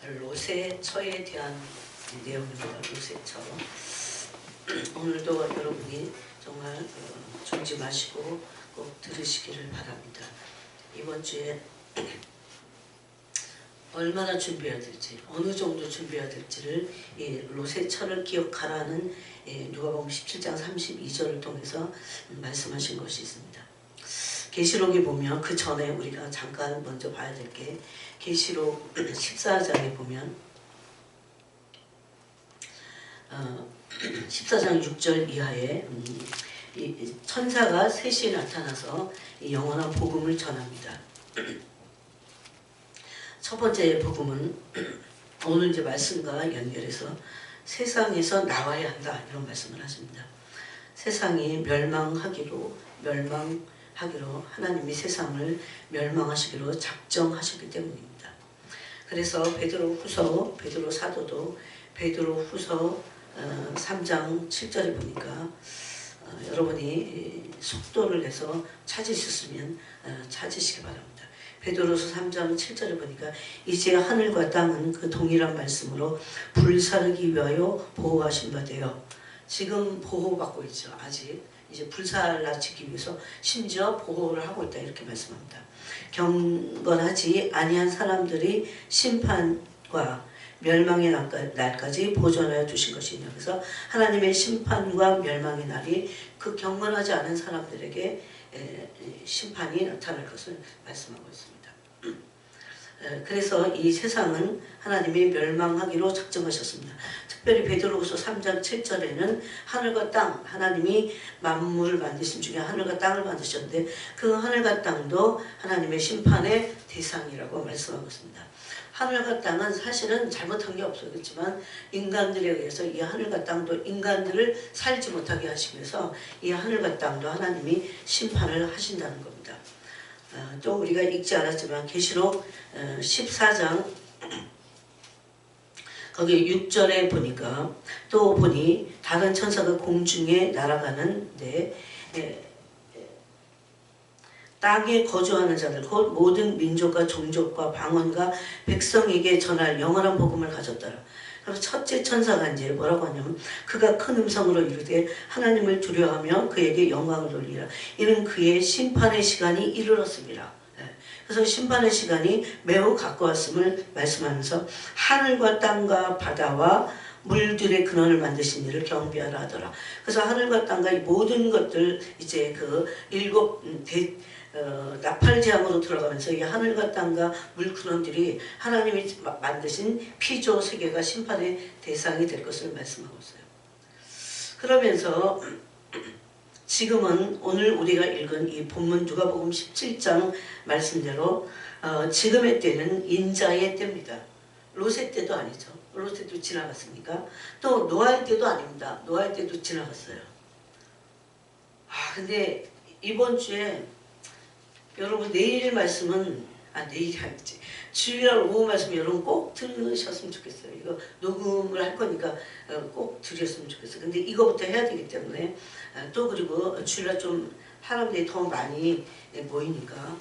로세처에 대한 내용입니다. 로세처. 오늘도 여러분이 정말 졸지 마시고 꼭 들으시기를 바랍니다. 이번 주에 얼마나 준비해야 될지, 어느 정도 준비해야 될지를 이 로세처를 기억하라는 누가복음 17장 32절을 통해서 말씀하신 것이 있습니다. 계시록에 보면 그 전에 우리가 잠깐 먼저 봐야 될 게 계시록 14장에 보면 14장 6절 이하에 이 천사가 셋이 나타나서 이 영원한 복음을 전합니다. 첫 번째 복음은 오늘 이제 말씀과 연결해서 세상에서 나와야 한다 이런 말씀을 하십니다. 세상이 멸망하기로 하나님이 세상을 멸망하시기로 작정하셨기 때문입니다. 그래서 베드로후서, 베드로 사도도 베드로후서 3장 7절에 보니까 여러분이 속도를 내서 찾으셨으면 찾으시기 바랍니다. 베드로서 3장 7절에 보니까 이제 하늘과 땅은 그 동일한 말씀으로 불사르기 위하여 보호하신 바 되어, 지금 보호받고 있죠. 아직 이제 불살라치기 위해서 심지어 보호를 하고 있다 이렇게 말씀합니다. 경건하지 아니한 사람들이 심판과 멸망의 날까지 보존하여 두신 것이냐. 그래서 하나님의 심판과 멸망의 날이 그 경건하지 않은 사람들에게 심판이 나타날 것을 말씀하고 있습니다. 그래서 이 세상은 하나님이 멸망하기로 작정하셨습니다. 특별히 베드로후서 3장 7절에는 하늘과 땅, 하나님이 만물을 만드신 중에 하늘과 땅을 만드셨는데 그 하늘과 땅도 하나님의 심판의 대상이라고 말씀하고 있습니다. 하늘과 땅은 사실은 잘못한 게 없었겠지만 인간들에 의해서 이 하늘과 땅도 인간들을 살지 못하게 하시기 위해서 이 하늘과 땅도 하나님이 심판을 하신다는 겁니다. 또 우리가 읽지 않았지만 계시록 14장 거기 6절에 보니까 또 보니 다른 천사가 공중에 날아가는데 땅에 거주하는 자들 곧 모든 민족과 종족과 방언과 백성에게 전할 영원한 복음을 가졌더라. 그래서 첫째 천사가 이제 뭐라고 하냐면 그가 큰 음성으로 이르되 하나님을 두려워하며 그에게 영광을 돌리라. 이는 그의 심판의 시간이 이르렀습니다. 그래서 심판의 시간이 매우 가까웠음을 말씀하면서 하늘과 땅과 바다와 물들의 근원을 만드신 이를 경배하라 하더라. 그래서 하늘과 땅과 이 모든 것들 이제 그 일곱 나팔재앙으로 들어가면서 이 하늘과 땅과 물 근원들이 하나님이 만드신 피조 세계가 심판의 대상이 될 것을 말씀하고 있어요. 그러면서 지금은 오늘 우리가 읽은 이 본문 누가복음 17장 말씀대로 지금의 때는 인자의 때입니다. 롯의 때도 아니죠. 롯의 때도 지나갔으니까. 또 노아의 때도 아닙니다. 노아의 때도 지나갔어요. 근데 이번 주에 여러분 내일 말씀은 내일이 아니지. 주일날 오후 말씀 여러분 꼭 들으셨으면 좋겠어요. 이거 녹음을 할 거니까 꼭 들으셨으면 좋겠어요. 근데 이거부터 해야 되기 때문에 또 그리고 주일날 좀 사람들이 더 많이 모이니까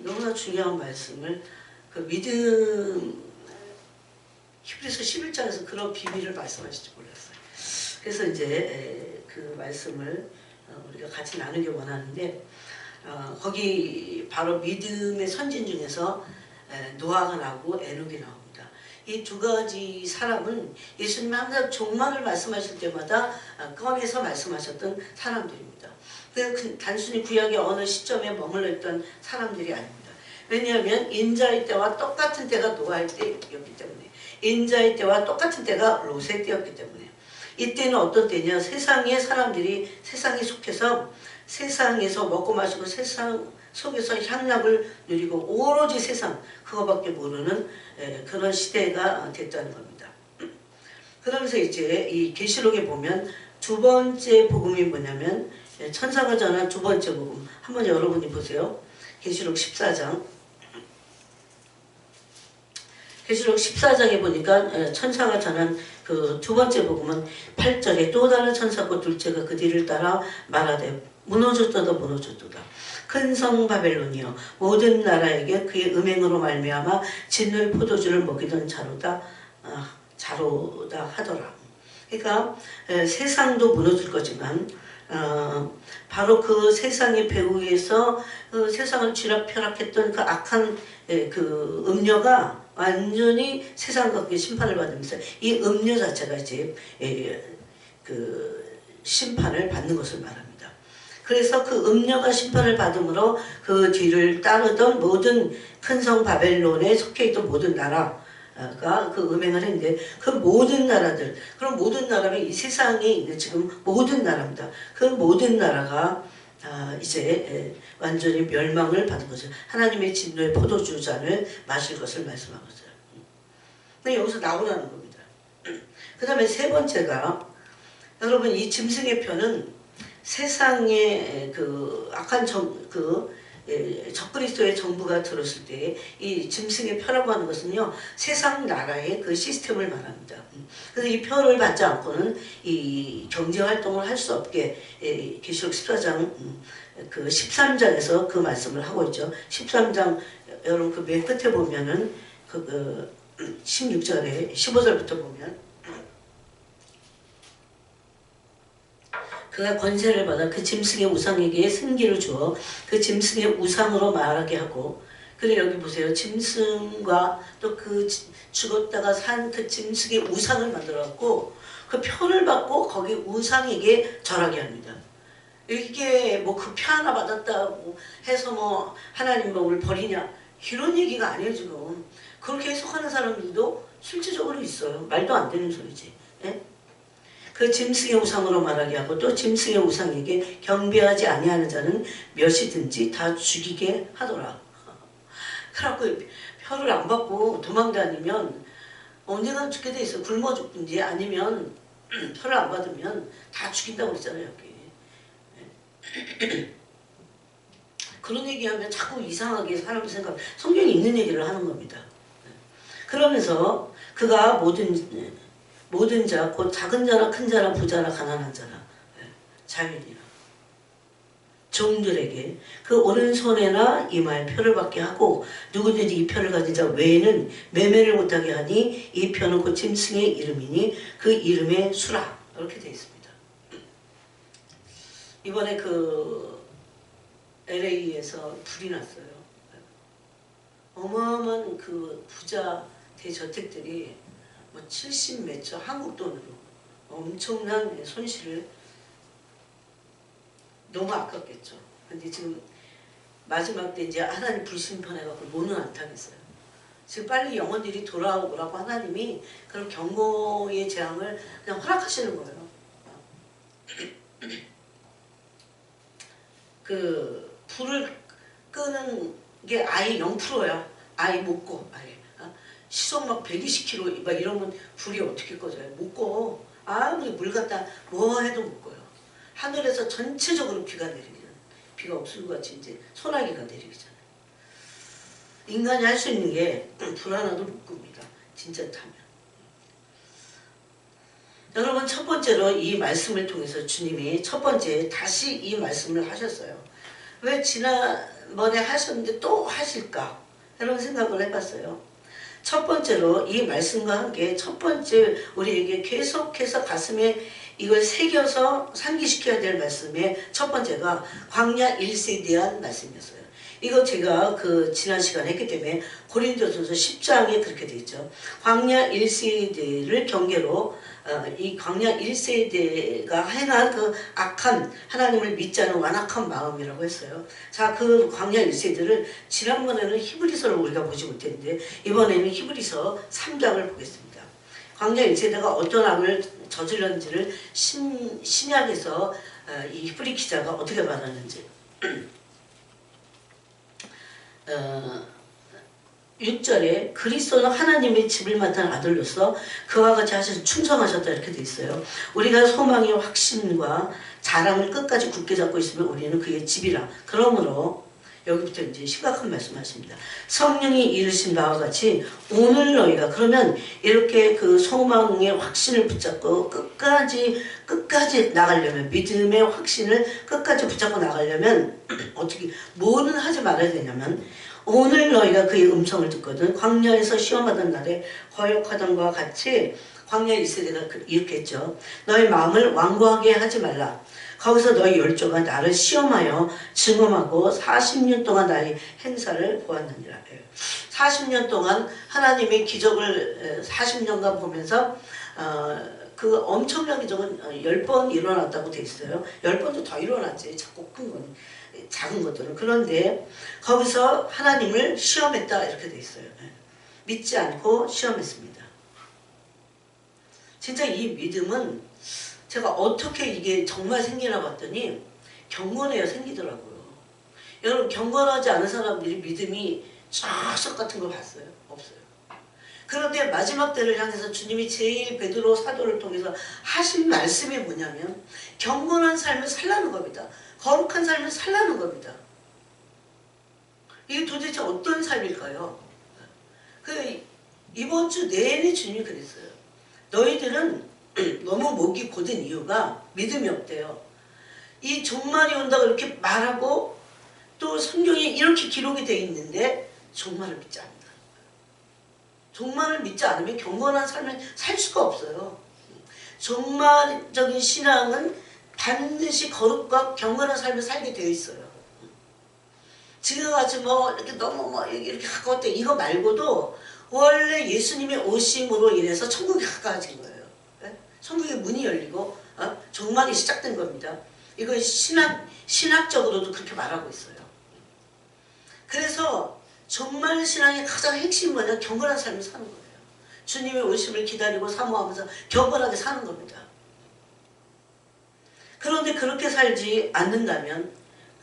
너무나 중요한 말씀을 그 믿음 히브리서 11장에서 그런 비밀을 말씀하실지 몰랐어요. 그래서 이제 그 말씀을 우리가 같이 나누기 원하는데 거기 바로 믿음의 선진 중에서 노아가 나오고 에녹이 나옵니다. 이 두 가지 사람은 예수님이 항상 종말을 말씀하실 때마다 꺼내서 말씀하셨던 사람들입니다. 단순히 구약의 어느 시점에 머물러 있던 사람들이 아닙니다. 왜냐하면 인자의 때와 똑같은 때가 노아의 때였기 때문에, 인자의 때와 똑같은 때가 롯의 때였기 때문에, 이때는 어떤 때냐, 세상의 사람들이 세상에 속해서 세상에서 먹고 마시고 세상 속에서 향락을 누리고 오로지 세상 그거밖에 모르는 그런 시대가 됐다는 겁니다. 그러면서 이제 이 계시록에 보면 두 번째 복음이 뭐냐면 천사가 전한 두 번째 복음, 한번 여러분이 보세요. 계시록 14장 계시록 14장에 보니까 천사가 전한 그 두 번째 복음은 8절에 또 다른 천사고 둘째가 그 뒤를 따라 말하되 무너졌도다 무너졌도다. 큰 성 바벨론이여 모든 나라에게 그의 음행으로 말미암아 진노의 포도주를 먹이던 자로다 하더라. 그러니까 세상도 무너질 거지만 바로 그 세상의 배후에서 그 세상을 쥐락펴락했던 그 악한 그 음녀가 완전히 세상과 그 심판을 받으면서 이 음녀 자체가 이제 그 심판을 받는 것을 말합니다. 그래서 그 음녀가 심판을 받음으로 그 뒤를 따르던 모든 큰 성 바벨론에 속해있던 모든 나라가 그 음행을 했는데 그 모든 나라들, 그럼 모든 나라는 이 세상에 있는 지금 모든 나라입니다. 그 모든 나라가 이제 완전히 멸망을 받은 거죠. 하나님의 진노의 포도주 잔을 마실 것을 말씀하고 있어요. 근데 여기서 나오라는 겁니다. 그 다음에 세 번째가 여러분 이 짐승의 표는 세상의 그 악한 적그리스도의 정부가 들었을 때 이 짐승의 표라고 하는 것은요 세상 나라의 그 시스템을 말합니다. 그래서 이 표를 받지 않고는 이 경제 활동을 할 수 없게 계시록 14장 그 13장에서 그 말씀을 하고 있죠. 13장 여러분 그 맨 끝에 보면은 그 16절에 15절부터 보면 그가 권세를 받아 그 짐승의 우상에게 생기를 주어 그 짐승의 우상으로 말하게 하고 그래 여기 보세요. 짐승과 또 그 죽었다가 산 그 짐승의 우상을 만들어갖고 그 표를 받고 거기 우상에게 절하게 합니다. 이게 뭐 그 표 하나 받았다고 해서 뭐 하나님 뭐를 버리냐 이런 얘기가 아니에요 지금. 그렇게 해석하는 사람들도 실질적으로 있어요. 말도 안 되는 소리지. 예? 그 짐승의 우상으로 말하게 하고 또 짐승의 우상에게 경배하지 아니하는 자는 몇이든지 다 죽이게 하더라. 그래갖고 표를 안 받고 도망다니면 언젠가 죽게 돼 있어. 굶어 죽든지 아니면 표를 안 받으면 다 죽인다고 그랬잖아요. 여기. 그런 얘기하면 자꾸 이상하게 사람들 생각, 성경에 있는 얘기를 하는 겁니다. 그러면서 그가 모든 자, 곧 작은 자나 큰 자나 부자나 가난한 자나 자유인이나 종들에게 그 오른손에나 이마에 표를 받게 하고 누구든지 이 표를 가진 자 외에는 매매를 못하게 하니 이 표는 곧 짐승의 이름이니 그 이름의 수라 이렇게 되어 있습니다. 이번에 그 LA에서 불이 났어요. 어마어마한 그 부자 대저택들이 뭐 70몇 조 한국 돈으로 엄청난 손실을 너무 아깝겠죠. 근데 지금 마지막 때 이제 하나님 불심판해갖고 문은 안 타겠어요. 지금 빨리 영혼들이 돌아오라고 하나님이 그런 경고의 재앙을 그냥 허락하시는 거예요. 그 불을 끄는 게 아예 0%야. 아예 못 꺼. 아예. 시속 막 120km 막 이러면 불이 어떻게 꺼져요? 못 꺼. 아무리 물 갖다 뭐 해도 못 꺼요. 하늘에서 전체적으로 비가 내리면 비가 옥수수 같이 이제 소나기가 내리잖아요. 인간이 할 수 있는 게 불 하나도 못 끕니다. 진짜 타면. 여러분 첫 번째로 이 말씀을 통해서 주님이 첫 번째 다시 이 말씀을 하셨어요. 왜 지난번에 하셨는데 또 하실까? 이런 생각을 해봤어요. 첫 번째로 이 말씀과 함께 첫 번째 우리에게 계속해서 가슴에 이걸 새겨서 상기시켜야 될 말씀의 첫 번째가 광야 1세에 대한 말씀이었어요. 이거 제가 그 지난 시간에 했기 때문에 고린도전서 10장에 그렇게 되어 있죠. 광야 1세대를 경계로 이 광야 1세대가 행한 그 악한 하나님을 믿지 않은 완악한 마음이라고 했어요. 자, 그 광야 1세대를 지난번에는 히브리서를 우리가 보지 못했는데 이번에는 히브리서 3장을 보겠습니다. 광야 1세대가 어떤 악을 저질렀는지를 신약에서 이 히브리 기자가 어떻게 말하는지 6절에 그리스도는 하나님의 집을 맡은 아들로서 그와 같이 하셔서 충성하셨다 이렇게 돼 있어요. 우리가 소망의 확신과 자랑을 끝까지 굳게 잡고 있으면 우리는 그의 집이라. 그러므로 여기부터 이제 심각한 말씀하십니다. 성령이 이르신 바와 같이 오늘 너희가 그러면 이렇게 그 소망의 확신을 붙잡고 끝까지 나가려면 믿음의 확신을 끝까지 붙잡고 나가려면 어떻게 뭐는 하지 말아야 되냐면 오늘 너희가 그의 음성을 듣거든 광야에서 시험하던 날에 거역하던 것과 같이 광야 1세대가 이렇게 했죠. 너희 마음을 완고하게 하지 말라. 거기서 너희 열조가 나를 시험하여 증험하고 40년 동안 나의 행사를 보았느니라. 40년 동안 하나님의 기적을 40년간 보면서 그 엄청난 기적은 10번 일어났다고 돼 있어요. 10번도 더 일어났지. 자꾸 큰 건, 작은 것들은. 그런데 거기서 하나님을 시험했다 이렇게 돼 있어요. 믿지 않고 시험했습니다. 진짜 이 믿음은 제가 어떻게 이게 정말 생기나 봤더니 경건해야 생기더라고요. 여러분 경건하지 않은 사람들이 믿음이 쫙석 같은 거 봤어요? 없어요. 그런데 마지막 때를 향해서 주님이 제일 베드로 사도를 통해서 하신 말씀이 뭐냐면 경건한 삶을 살라는 겁니다. 거룩한 삶을 살라는 겁니다. 이게 도대체 어떤 삶일까요? 이번 주 내내 주님이 그랬어요. 너희들은 너무 목이 곧은 이유가 믿음이 없대요. 이 종말이 온다고 이렇게 말하고 또 성경에 이렇게 기록이 되어 있는데 종말을 믿지 않는다. 종말을 믿지 않으면 경건한 삶을 살 수가 없어요. 종말적인 신앙은 반드시 거룩과 경건한 삶을 살게 되어 있어요. 지금같이 뭐 이렇게 너무 뭐 이렇게 가까웠대 이거 말고도 원래 예수님의 오심으로 인해서 천국이 가까워진 거예요. 천국의 문이 열리고 종말이 시작된 겁니다. 이거 신학적으로도 그렇게 말하고 있어요. 그래서 종말 신앙의 가장 핵심은 뭐냐? 경건한 삶을 사는 거예요. 주님의 오심을 기다리고 사모하면서 경건하게 사는 겁니다. 그런데 그렇게 살지 않는다면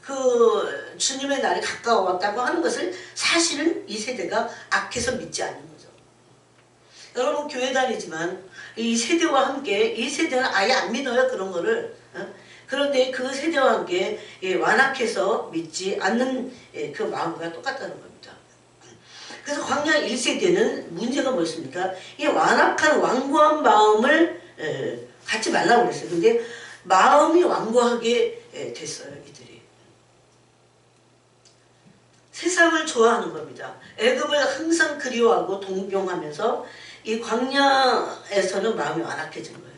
그 주님의 날이 가까웠다고 하는 것을 사실은 이 세대가 악해서 믿지 않는 거죠. 여러분 교회 다니지만 이 세대와 함께 이 세대는 아예 안 믿어요 그런 거를. 그런데 그 세대와 함께 완악해서 믿지 않는 그 마음과 똑같다는 겁니다. 그래서 광야 1세대는 문제가 뭐였습니까? 이 완악한 완고한 마음을 갖지 말라고 그랬어요. 근데 마음이 완고하게 됐어요 이들이. 세상을 좋아하는 겁니다. 애굽을 항상 그리워하고 동경하면서 이 광야에서는 마음이 완악해진 거예요.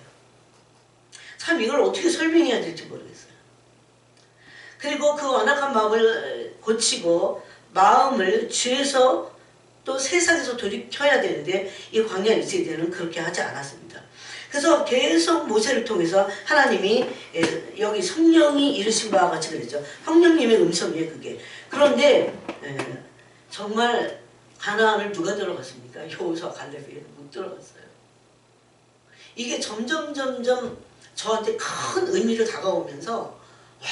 참 이걸 어떻게 설명해야 될지 모르겠어요. 그리고 그 완악한 마음을 고치고 마음을 죄에서 또 세상에서 돌이켜야 되는데 이 광야 1세대는 그렇게 하지 않았습니다. 그래서 계속 모세를 통해서 하나님이 여기 성령이 이르신 바와 같이 그랬죠. 성령님의 음성이에요 그게. 그런데 정말 가나안을 누가 들어갔습니까? 여호수아 갈렙이 못 들어갔어요. 이게 점점 저한테 큰 의미로 다가오면서 와,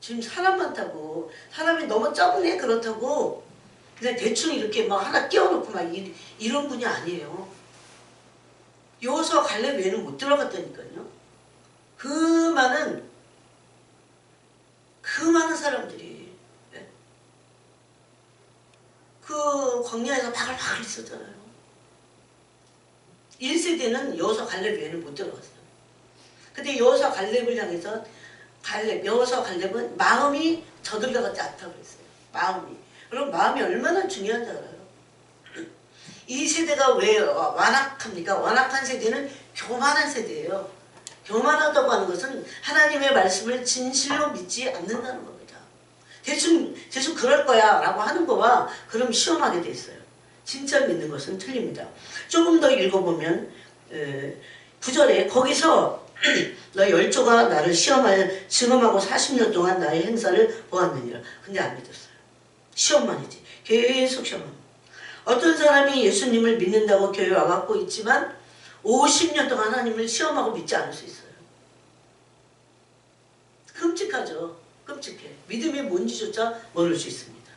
지금 사람 많다고 사람이 너무 적네 그렇다고 그냥 대충 이렇게 막 하나 끼워놓고 막 이런 분이 아니에요. 여호수아 갈렙 외에는 못 들어갔다니까요. 그 많은 사람들이 그 광야에서 바글바글 있었잖아요. 1세대는 여호수아 갈렙 외에는 못 들어갔어요. 근데 여호수아 갈렙을 향해서 여호수아 갈렙은 마음이 저들과 같지 않다고 했어요. 마음이. 그럼 마음이 얼마나 중요한지 알아요? 이 세대가 왜 완악합니까? 완악한 세대는 교만한 세대예요. 교만하다고 하는 것은 하나님의 말씀을 진실로 믿지 않는다는 겁니다. 대충 그럴 거야 라고 하는 거와 그럼 시험하게 돼 있어요. 진짜 믿는 것은 틀립니다. 조금 더 읽어보면 9절에 거기서 너희 열조가 나를 시험하여 증험하고 40년 동안 나의 행사를 보았느니라. 근데 안 믿었어요. 시험만이지. 계속 시험합니다. 어떤 사람이 예수님을 믿는다고 교회 와갖고 있지만 50년 동안 하나님을 시험하고 믿지 않을 수 있어요. 끔찍하죠. 끔찍해. 믿음이 뭔지조차 모를 수 있습니다.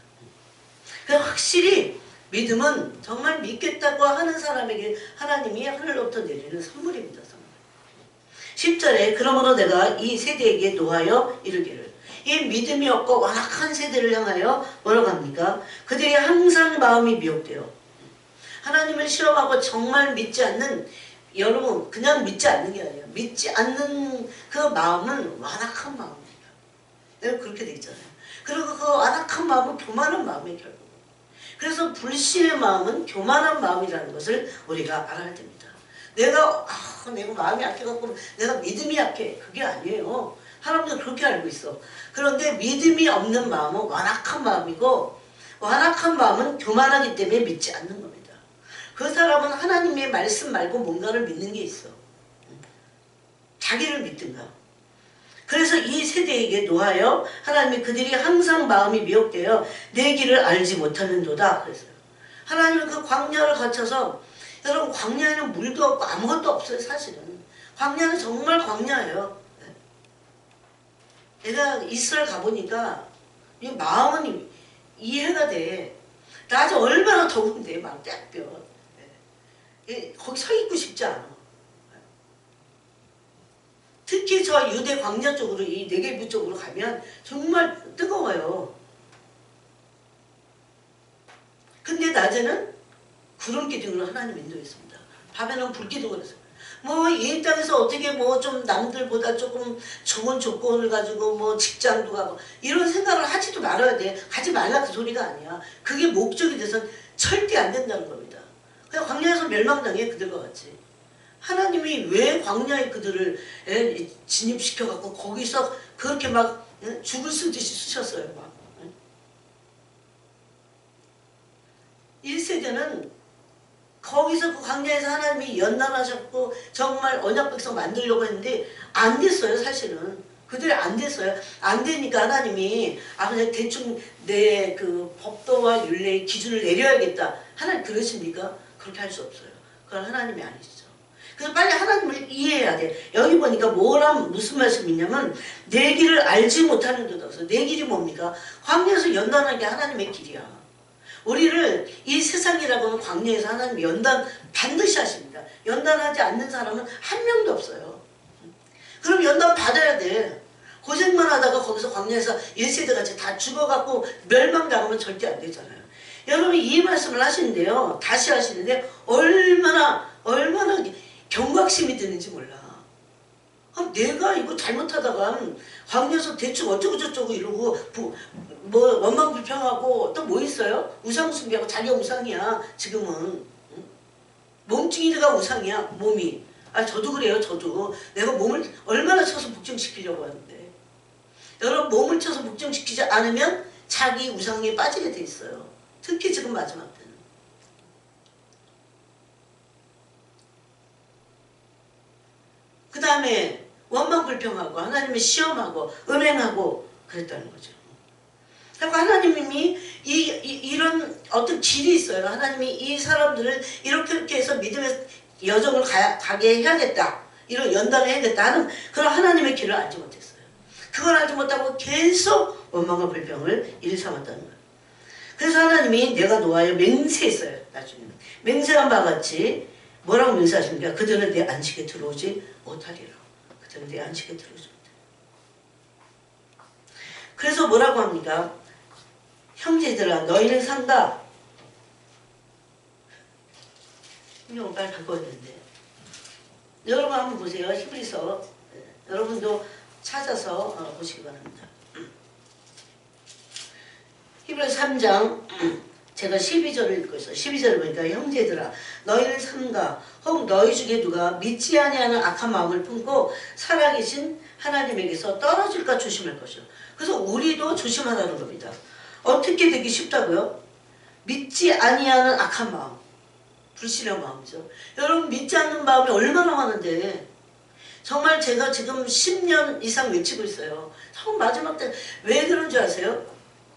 그래서 확실히 믿음은 정말 믿겠다고 하는 사람에게 하나님이 하늘로부터 내리는 선물입니다. 선물. 10절에 그러므로 내가 이 세대에게 노하여 이르기를 이 믿음이 없고 완악한 세대를 향하여 뭐라고 합니까? 그들이 항상 마음이 미혹돼요. 하나님을 시험하고 정말 믿지 않는, 여러분 그냥 믿지 않는 게 아니에요. 믿지 않는 그 마음은 완악한 마음입니다. 내가 그렇게 돼 있잖아요. 그리고 그 완악한 마음은 교만한 마음이에요, 결국. 그래서 불신의 마음은 교만한 마음이라는 것을 우리가 알아야 됩니다. 내가 마음이 약해갖고 내가 믿음이 약해, 그게 아니에요. 사람들은 그렇게 알고 있어. 그런데 믿음이 없는 마음은 완악한 마음이고, 완악한 마음은 교만하기 때문에 믿지 않는 겁니다. 그 사람은 하나님의 말씀 말고 뭔가를 믿는 게 있어. 자기를 믿든가. 그래서 이 세대에게 노하여 하나님이 그들이 항상 마음이 미혹되어 내 길을 알지 못하는도다 그랬어요. 하나님은 그 광야를 거쳐서, 여러분 광야에는 물도 없고 아무것도 없어요. 사실은 광야는 정말 광야예요. 내가 이스라엘 가보니까 이 마음은 이해가 돼. 낮에 얼마나 더운데 막 떼뼈. 거기 서 있고 싶지 않아. 특히 저 유대 광야 쪽으로, 이 네게부 쪽으로 가면 정말 뜨거워요. 근데 낮에는 구름 기둥으로 하나님 인도했습니다. 밤에는 불 기둥으로 했어요. 뭐 이 땅에서 어떻게 뭐 좀 남들보다 조금 좋은 조건을 가지고 뭐 직장도 가고 이런 생각을 하지도 말아야 돼. 가지 말라 그 소리가 아니야. 그게 목적이 돼서는 절대 안 된다는 겁니다. 그냥 광야에서 멸망당해, 그들과 같이. 하나님이 왜 광야에 그들을 진입시켜갖고 거기서 그렇게 막 죽을 쓰듯이 쓰셨어요. 막. 1세대는 거기서 그 광야에서 하나님이 연단하셨고 정말 언약 백성 만들려고 했는데 안 됐어요. 사실은 그들이 안 됐어요. 안 되니까 하나님이 그냥 대충 내 그 법도와 율례의 기준을 내려야겠다. 하나님 그러십니까? 그렇게 할 수 없어요. 그건 하나님이 아니시죠. 그래서 빨리 하나님을 이해해야 돼. 여기 보니까 무슨 말씀이 있냐면 내 길을 알지 못하는 데도 없어. 내 길이 뭡니까? 광야에서 연단하는 게 하나님의 길이야. 우리를 이 세상이라고는 광야에서 하나님이 연단 반드시 하십니다. 연단하지 않는 사람은 한 명도 없어요. 그럼 연단 받아야 돼. 고생만 하다가 거기서 광야에서 1세대 같이 다 죽어갖고 멸망당하면 절대 안 되잖아요. 여러분이 이 말씀을 하시는데요. 다시 하시는데 얼마나 경각심이 드는지 몰라. 내가 이거 잘못하다가 광야에서 대충 어쩌고저쩌고 이러고 뭐 원망불평하고 또 뭐 있어요? 우상숭배하고 자기가 우상이야. 지금은 몸뚱이가 우상이야. 몸이. 저도 그래요. 저도 내가 몸을 얼마나 쳐서 복종시키려고 하는데, 여러분 몸을 쳐서 복종시키지 않으면 자기 우상에 빠지게 돼 있어요. 특히 지금 마지막 때는. 그 다음에 원망불평하고 하나님을 시험하고 음행하고 그랬다는 거죠. 그러니까 하나님이 이런 어떤 길이 있어요. 하나님이 이 사람들을 이렇게 해서 믿음의 여정을 가게 해야겠다. 이런 연단을 해야겠다 하는 그런 하나님의 길을 알지 못했어요. 그걸 알지 못하고 계속 원망과 불평을 일삼았다는 거예요. 그래서 하나님이 내가 노하여 맹세했어요. 나중에는. 맹세한 바와 같이 뭐라고 맹세하십니까? 그들은 내 안식에 들어오지 못하리라. 그들은 내 안식에 들어오지 못하리라. 그래서 뭐라고 합니까? 형제들아 너희는 산다. 성경을 빨리 갖고 왔는데 여러분 한번 보세요. 히브리서 여러분도 찾아서 보시기 바랍니다. 히브리서 3장 제가 12절을 읽고 있어요. 12절을 보니까 형제들아 너희는 삼가 혹 너희 중에 누가 믿지 아니하는 악한 마음을 품고 살아계신 하나님에게서 떨어질까 조심할 것이요. 그래서 우리도 조심하라는 겁니다. 어떻게 되기 쉽다고요? 믿지 아니하는 악한 마음, 불신의 마음이죠. 여러분 믿지 않는 마음이 얼마나 많은데 정말 제가 지금 10년 이상 외치고 있어요. 참 마지막 때 왜 그런 줄 아세요?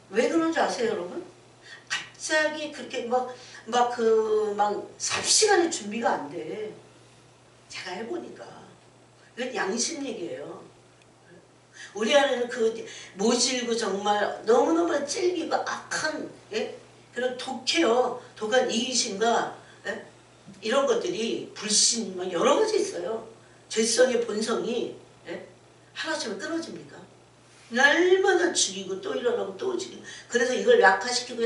왜 그런 줄 아세요, 여러분? 갑자기 그렇게 막 삽시간에 준비가 안 돼. 제가 해보니까. 이건 양심 얘기예요. 우리 안에는 그 모질고 정말 너무너무 찔기고 악한 그런 독해요. 독한 이기심과 이런 것들이 불신 막 여러 가지 있어요. 죄성의 본성이 하나쯤은 끊어집니까? 날마다 죽이고 또 일어나고 또 죽이고. 그래서 이걸 약화시키고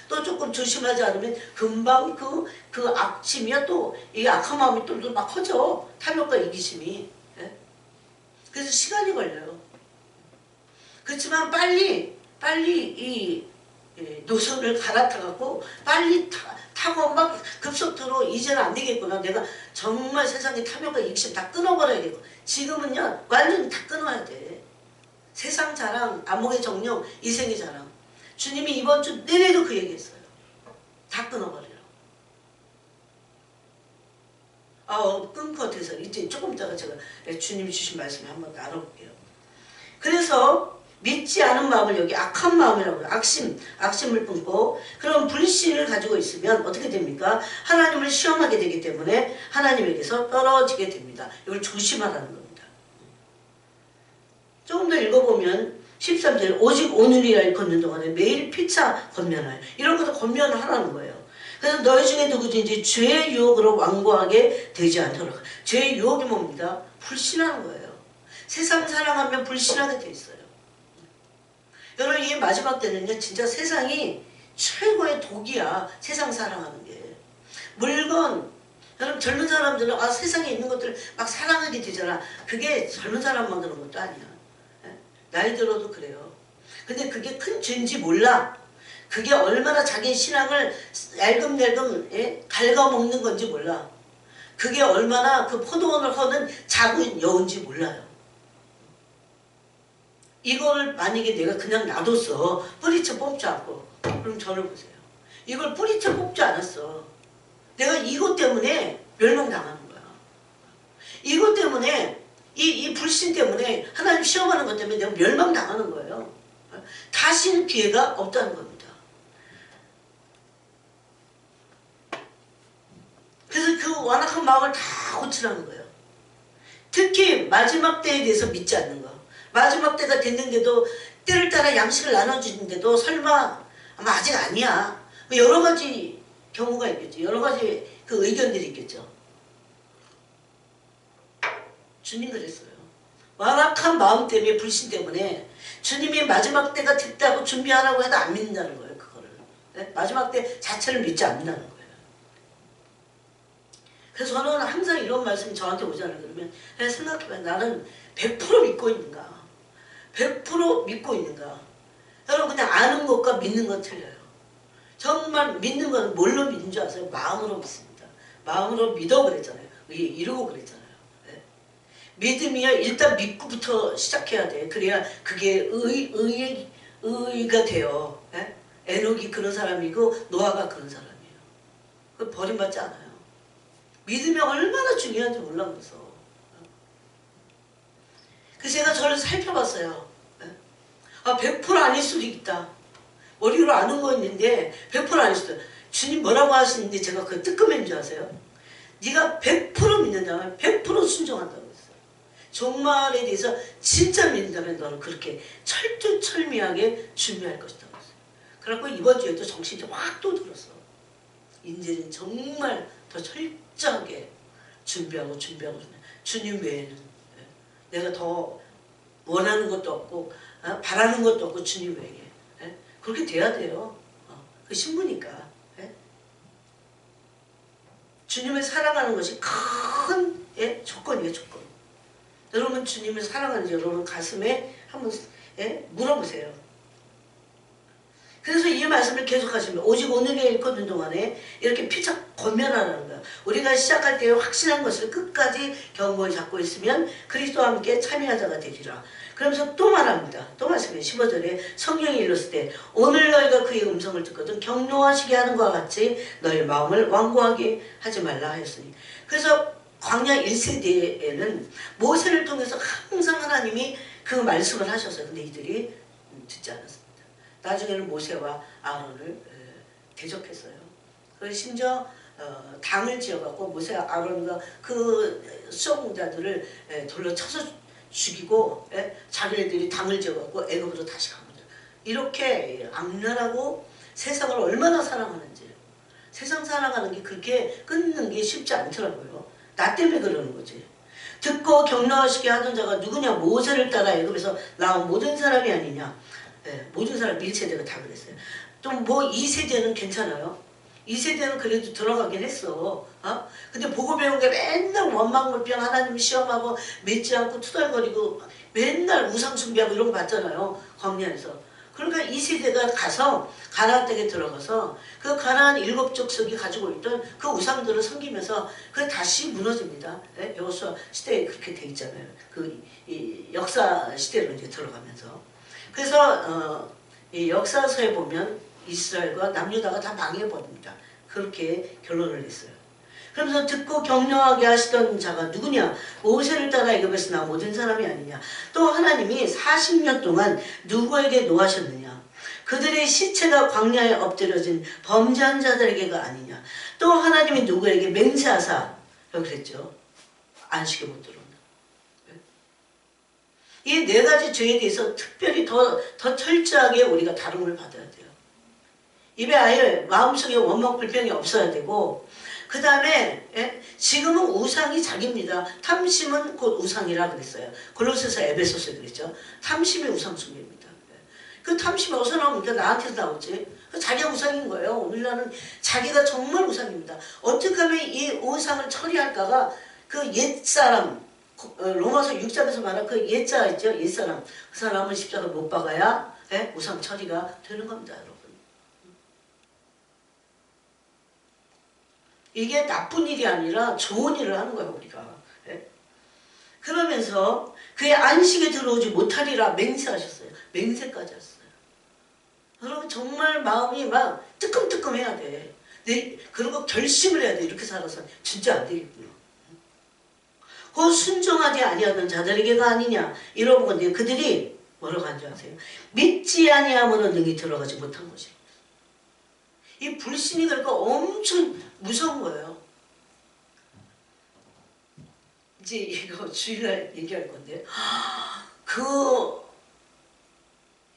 또 조금 조심하지 않으면 금방 그 악심이야 또 이 악한 마음이 또 막 커져. 탐욕과 이기심이. 예? 그래서 시간이 걸려요. 그렇지만 빨리 이 노선을 갈아타갖고 빨리 타고 막 급속도로 이제는 안 되겠구나. 내가 정말 세상의 탐욕과 이기심 다 끊어버려야겠고. 지금은요 완전히 다 끊어야 돼. 세상 자랑, 안목의 정령, 이생의 자랑. 주님이 이번 주 내내도 그 얘기했어요. 다 끊어버리라고. 끊고 어떻게 이제 조금 있다가 제가 주님이 주신 말씀을 한번 나눠볼게요. 그래서 믿지 않은 마음을 여기 악한 마음이라고 해요. 악심을 품고 그런 불신을 가지고 있으면 어떻게 됩니까? 하나님을 시험하게 되기 때문에 하나님에게서 떨어지게 됩니다. 이걸 조심하라는 겁니다. 조금 더 읽어보면 13절 오직 오늘이라 일컫는 동안에 매일 피차 권면하여 이런 것도 권면을 하라는 거예요. 그래서 너희 중에 누구든지 죄의 유혹으로 완고하게 되지 않도록. 죄의 유혹이 뭡니까? 불신하는 거예요. 세상 사랑하면 불신하게 돼 있어요. 여러분 이 마지막 때는요 진짜 세상이 최고의 독이야. 세상 사랑하는 게. 물건 여러분 젊은 사람들은 세상에 있는 것들 막 사랑하게 되잖아. 그게 젊은 사람만 그런 것도 아니야. 나이 들어도 그래요. 근데 그게 큰 죄인지 몰라. 그게 얼마나 자기 신앙을 얄금얄금 갉아먹는 건지 몰라. 그게 얼마나 그 포도원을 허는 작은 여운지 몰라요. 이걸 만약에 내가 그냥 놔뒀어. 뿌리쳐 뽑지 않고. 그럼 저를 보세요. 이걸 뿌리쳐 뽑지 않았어. 내가 이것 때문에 멸망당하는 거야. 이것 때문에 이 불신 때문에 하나님 시험하는 것 때문에 내가 멸망당하는 거예요. 다시는 기회가 없다는 겁니다. 그래서 그 완악한 마음을 다 고치라는 거예요. 특히 마지막 때에 대해서 믿지 않는 거. 마지막 때가 됐는데도 때를 따라 양식을 나눠주는데도 설마 아마 아직 아니야. 여러 가지 경우가 있겠죠. 여러 가지 그 의견들이 있겠죠. 주님 그랬어요. 완악한 마음 때문에 불신 때문에 주님이 마지막 때가 됐다고 준비하라고 해도 안 믿는다는 거예요. 그거를. 네? 마지막 때 자체를 믿지 않는다는 거예요. 그래서 저는 항상 이런 말씀이 저한테 오잖아요. 그러면 생각해봐요. 나는 100% 믿고 있는가? 100% 믿고 있는가? 여러분 그냥 아는 것과 믿는 건 틀려요. 정말 믿는 건 뭘로 믿는 줄 아세요? 마음으로 믿습니다. 마음으로 믿어 그랬잖아요. 이러고 그랬잖아요. 네. 믿음이야 일단 믿고부터 시작해야 돼. 그래야 그게 의가 돼요. 네? 에녹이 그런 사람이고 노아가 그런 사람이에요. 그 버림받지 않아요. 믿음이 얼마나 중요한지 몰라 그래서. 그래서 제가 저를 살펴봤어요. 100% 아닐 수도 있다. 머리로 아는 거 있는데 100% 아닐 수도 있다. 주님 뭐라고 하시는데 제가 그 뜨끔인 줄 아세요? 네가 100% 믿는다면 100% 순종한다고 했어요. 종말에 대해서 진짜 믿는다면 너는 그렇게 철두철미하게 준비할 것이다. 그래갖고 이번 주에도 정신이 확 또 들었어. 이제는 정말 더 철저하게 준비하고 주님 외에는 내가 더 원하는 것도 없고 바라는 것도 없고 주님 외에 그렇게 돼야 돼요. 그 신부니까. 주님을 사랑하는 것이 큰 조건이에요. 조건. 여러분 주님을 사랑하는지 여러분 가슴에 한번 물어보세요. 그래서 이 말씀을 계속하시면 오직 오늘에 일컫는 동안에 이렇게 피차 권면하는 거예요. 우리가 시작할 때 확신한 것을 끝까지 견고히 잡고 있으면 그리스도와 함께 참여한 자가 되리라. 그러면서 또 말합니다. 또 말씀해요. 15절에 성령이 일렀을 때 오늘 너희가 그의 음성을 듣거든 경노하시게 하는 것과 같이 너희 마음을 완고하게 하지 말라 하였으니. 그래서 광야 1세대에는 모세를 통해서 항상 하나님이 그 말씀을 하셨어요. 근데 이들이 듣지 않았습니다. 나중에는 모세와 아론을 대적했어요. 그래서 심지어 당을 지어갖고 모세와 아론과 그 수송자들을 돌로 쳐서 죽이고 자기네들이 당을 지어갖고 애굽으로 다시 갑니다. 이렇게 악랄하고 세상을 얼마나 사랑하는지. 세상 사랑하는 게 그렇게 끊는 게 쉽지 않더라고요. 나 때문에 그러는 거지. 듣고 격려하시게 하던 자가 누구냐? 모세를 따라 애굽에서 나온 모든 사람이 아니냐? 네, 모든 사람 1세대가 다 그랬어요. 또 뭐 2세대는 괜찮아요. 2세대는 그래도 들어가긴 했어. 근데 보고 배운 게 맨날 원망불평 하나님 시험하고 믿지 않고 투덜거리고 맨날 우상 숭배하고 이런 거 봤잖아요. 광야에서. 그러니까 2세대가 가서 가나안 땅에 들어가서 그 가나안 7족속이 가지고 있던 그 우상들을 섬기면서 그 다시 무너집니다. 네? 여호수아 시대에 그렇게 돼 있잖아요. 이 역사 시대로 이제 들어가면서. 그래서 이 역사서에 보면 이스라엘과 남유다가 다 망해버립니다. 그렇게 결론을 냈어요. 그러면서 듣고 격려하게 하시던 자가 누구냐? 모세를 따라 애굽에서 나온 모든 사람이 아니냐? 또 하나님이 40년 동안 누구에게 노하셨느냐? 그들의 시체가 광야에 엎드려진 범죄한 자들에게가 아니냐? 또 하나님이 누구에게 맹세하사 여기 그랬죠. 안식에 못 들어온다. 이 네 가지 죄에 대해서 특별히 더 철저하게 우리가 다rum을 받아야 돼요. 입에 아예 마음속에 원망 불평이 없어야 되고, 그 다음에 지금은 우상이 자기입니다. 탐심은 곧 우상이라 그랬어요. 골로새서 에베소서에 그랬죠. 탐심이 우상 숭배입니다. 그 탐심이 어디서 나옵니까? 나한테서 나오지. 자기가 우상인 거예요. 오늘날은 자기가 정말 우상입니다. 어떻게 하면 이 우상을 처리할까가 그 옛사람, 로마서 6장에서 말한 그 옛자 있죠. 옛사람. 그 사람은 십자가 못 박아야 우상 처리가 되는 겁니다. 여러분. 이게 나쁜 일이 아니라 좋은 일을 하는 거예요, 우리가. 그러면서 그의 안식에 들어오지 못하리라 맹세하셨어요. 맹세까지 하셨어요. 여러분 정말 마음이 막 뜨끔뜨끔해야 돼. 그리고 결심을 해야 돼. 이렇게 살아서 진짜 안 되겠구나. 그 순종하지 아니하던 자들에게가 아니냐 이러고 건데 그들이 뭐라고 하는 줄 아세요? 믿지 아니하므로 능히 들어가지 못한 것이에요. 이 불신이 그러니까 엄청 무서운 거예요. 이제 이거 주일날 얘기할 건데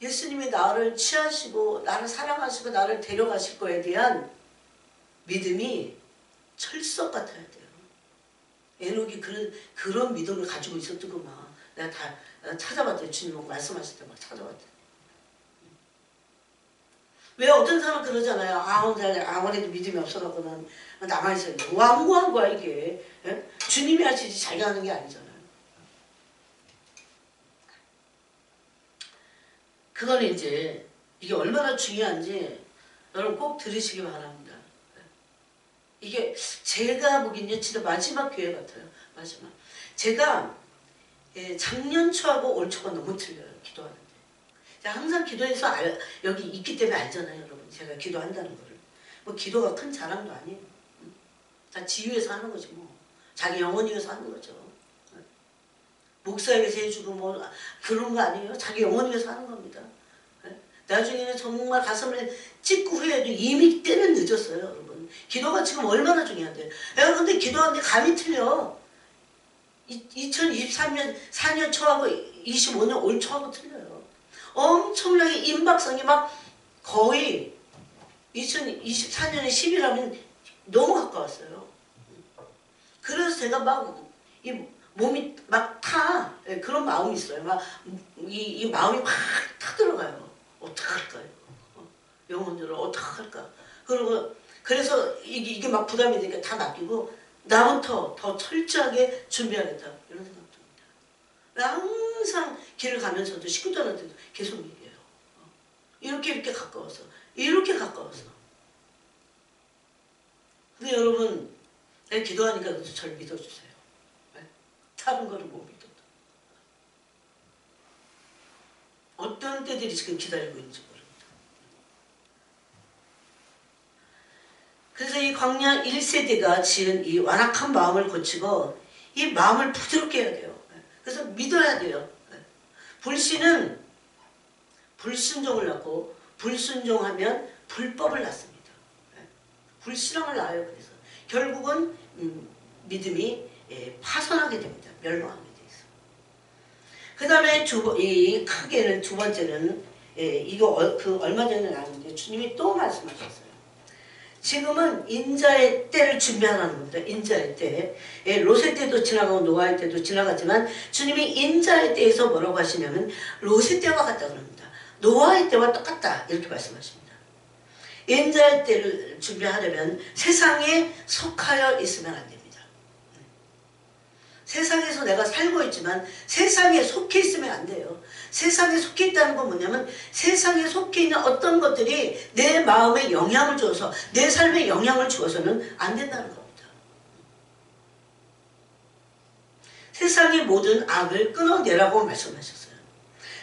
예수님이 나를 취하시고 나를 사랑하시고 나를 데려가실 거에 대한 믿음이 철석 같아야 돼요. 에녹이 그런 믿음을 가지고 있었더구만. 내가 다 찾아봤더니 주님 말씀하실 때 막 찾아봤더니. 왜 어떤 사람은 그러잖아요. 아무래도 믿음이 없어갖고는 남아있어요. 완고한 거야 이게. 주님이 하시지 자기가 하는 게 아니잖아요. 그거는 이제 이게 얼마나 중요한지 여러분 꼭 들으시기 바랍니다. 이게 제가 보기엔 진짜 마지막 기회 같아요. 마지막. 제가 작년 초하고 올 초가 너무 틀려요. 기도하는데. 항상 기도해서 여기 있기 때문에 알잖아요. 여러분. 제가 기도한다는 거를. 뭐 기도가 큰 자랑도 아니에요. 다 지위에서 하는 거지 뭐. 자기 영혼 위해서 하는 거죠. 목사에게서 해주고 뭐 그런 거 아니에요. 자기 영혼 위해서 하는 겁니다. 나중에는 정말 가슴을 찢고 후회해도 이미 때는 늦었어요. 여러분. 기도가 지금 얼마나 중요한데요. 내가 근데 기도하는데 감이 틀려. 2023년 4년 초하고 25년 올 초하고 틀려요. 엄청나게 임박성이 막 거의 2024년에 10일하면 너무 가까웠어요. 그래서 제가 막 이 몸이 막 타. 그런 마음이 있어요. 막 이 마음이 막 타들어가요. 어떡할까요? 영혼들을 어떡할까? 그래서 이게 막 부담이 되니까 다 맡기고 나부터 더 철저하게 준비하겠다 이런 생각 듭니다. 항상 길을 가면서도 식구들한테도 계속 얘기해요. 이렇게 가까워서 근데 여러분 내가 기도하니까 저를 믿어주세요. 다른 거를 못 믿어도 어떤 때들이 지금 기다리고 있는지 모릅니다. 그래서 이 광야 1세대가 지은 이 완악한 마음을 고치고 이 마음을 부드럽게 해야 돼요. 그래서 믿어야 돼요. 불신은 불순종을 낳고 불순종하면 불법을 낳습니다. 불신앙을 낳아요. 그래서 결국은 믿음이 파손하게 됩니다. 멸망하게 돼 있어. 그 다음에 크게는 두 번째는 이거 얼마 전에 나왔는데 주님이 또 말씀하셨어요. 지금은 인자의 때를 준비하라는 겁니다. 인자의 때. 예, 롯의 때도 지나가고 노아의 때도 지나갔지만 주님이 인자의 때에서 뭐라고 하시냐면 롯의 때와 같다 그럽니다. 노아의 때와 똑같다 이렇게 말씀하십니다. 인자의 때를 준비하려면 세상에 속하여 있으면 안 됩니다. 세상에서 내가 살고 있지만 세상에 속해 있으면 안 돼요. 세상에 속해 있다는 건 뭐냐면 세상에 속해 있는 어떤 것들이 내 마음에 영향을 주어서 내 삶에 영향을 주어서는 안 된다는 겁니다. 세상의 모든 악을 끊어내라고 말씀하셨어요.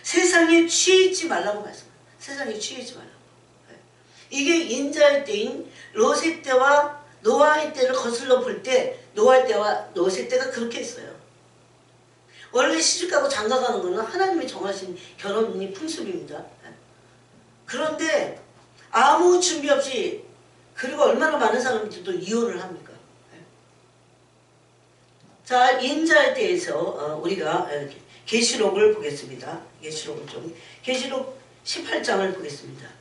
세상에 취해 말라고 말씀하셨어요. 세상에 취하지 말라고. 이게 인자의 때인 롯의 때와 노아의 때를 거슬러 볼 때 노아의 때와 롯의 때가 그렇게 했어요. 원래 시집가고 장가가는 거는 하나님이 정하신 결혼이 풍습입니다. 그런데 아무 준비 없이 그리고 얼마나 많은 사람들이 또 이혼을 합니까? 자, 인자에 대해서 우리가 계시록을 보겠습니다. 계시록을 좀 계시록 18장을 보겠습니다.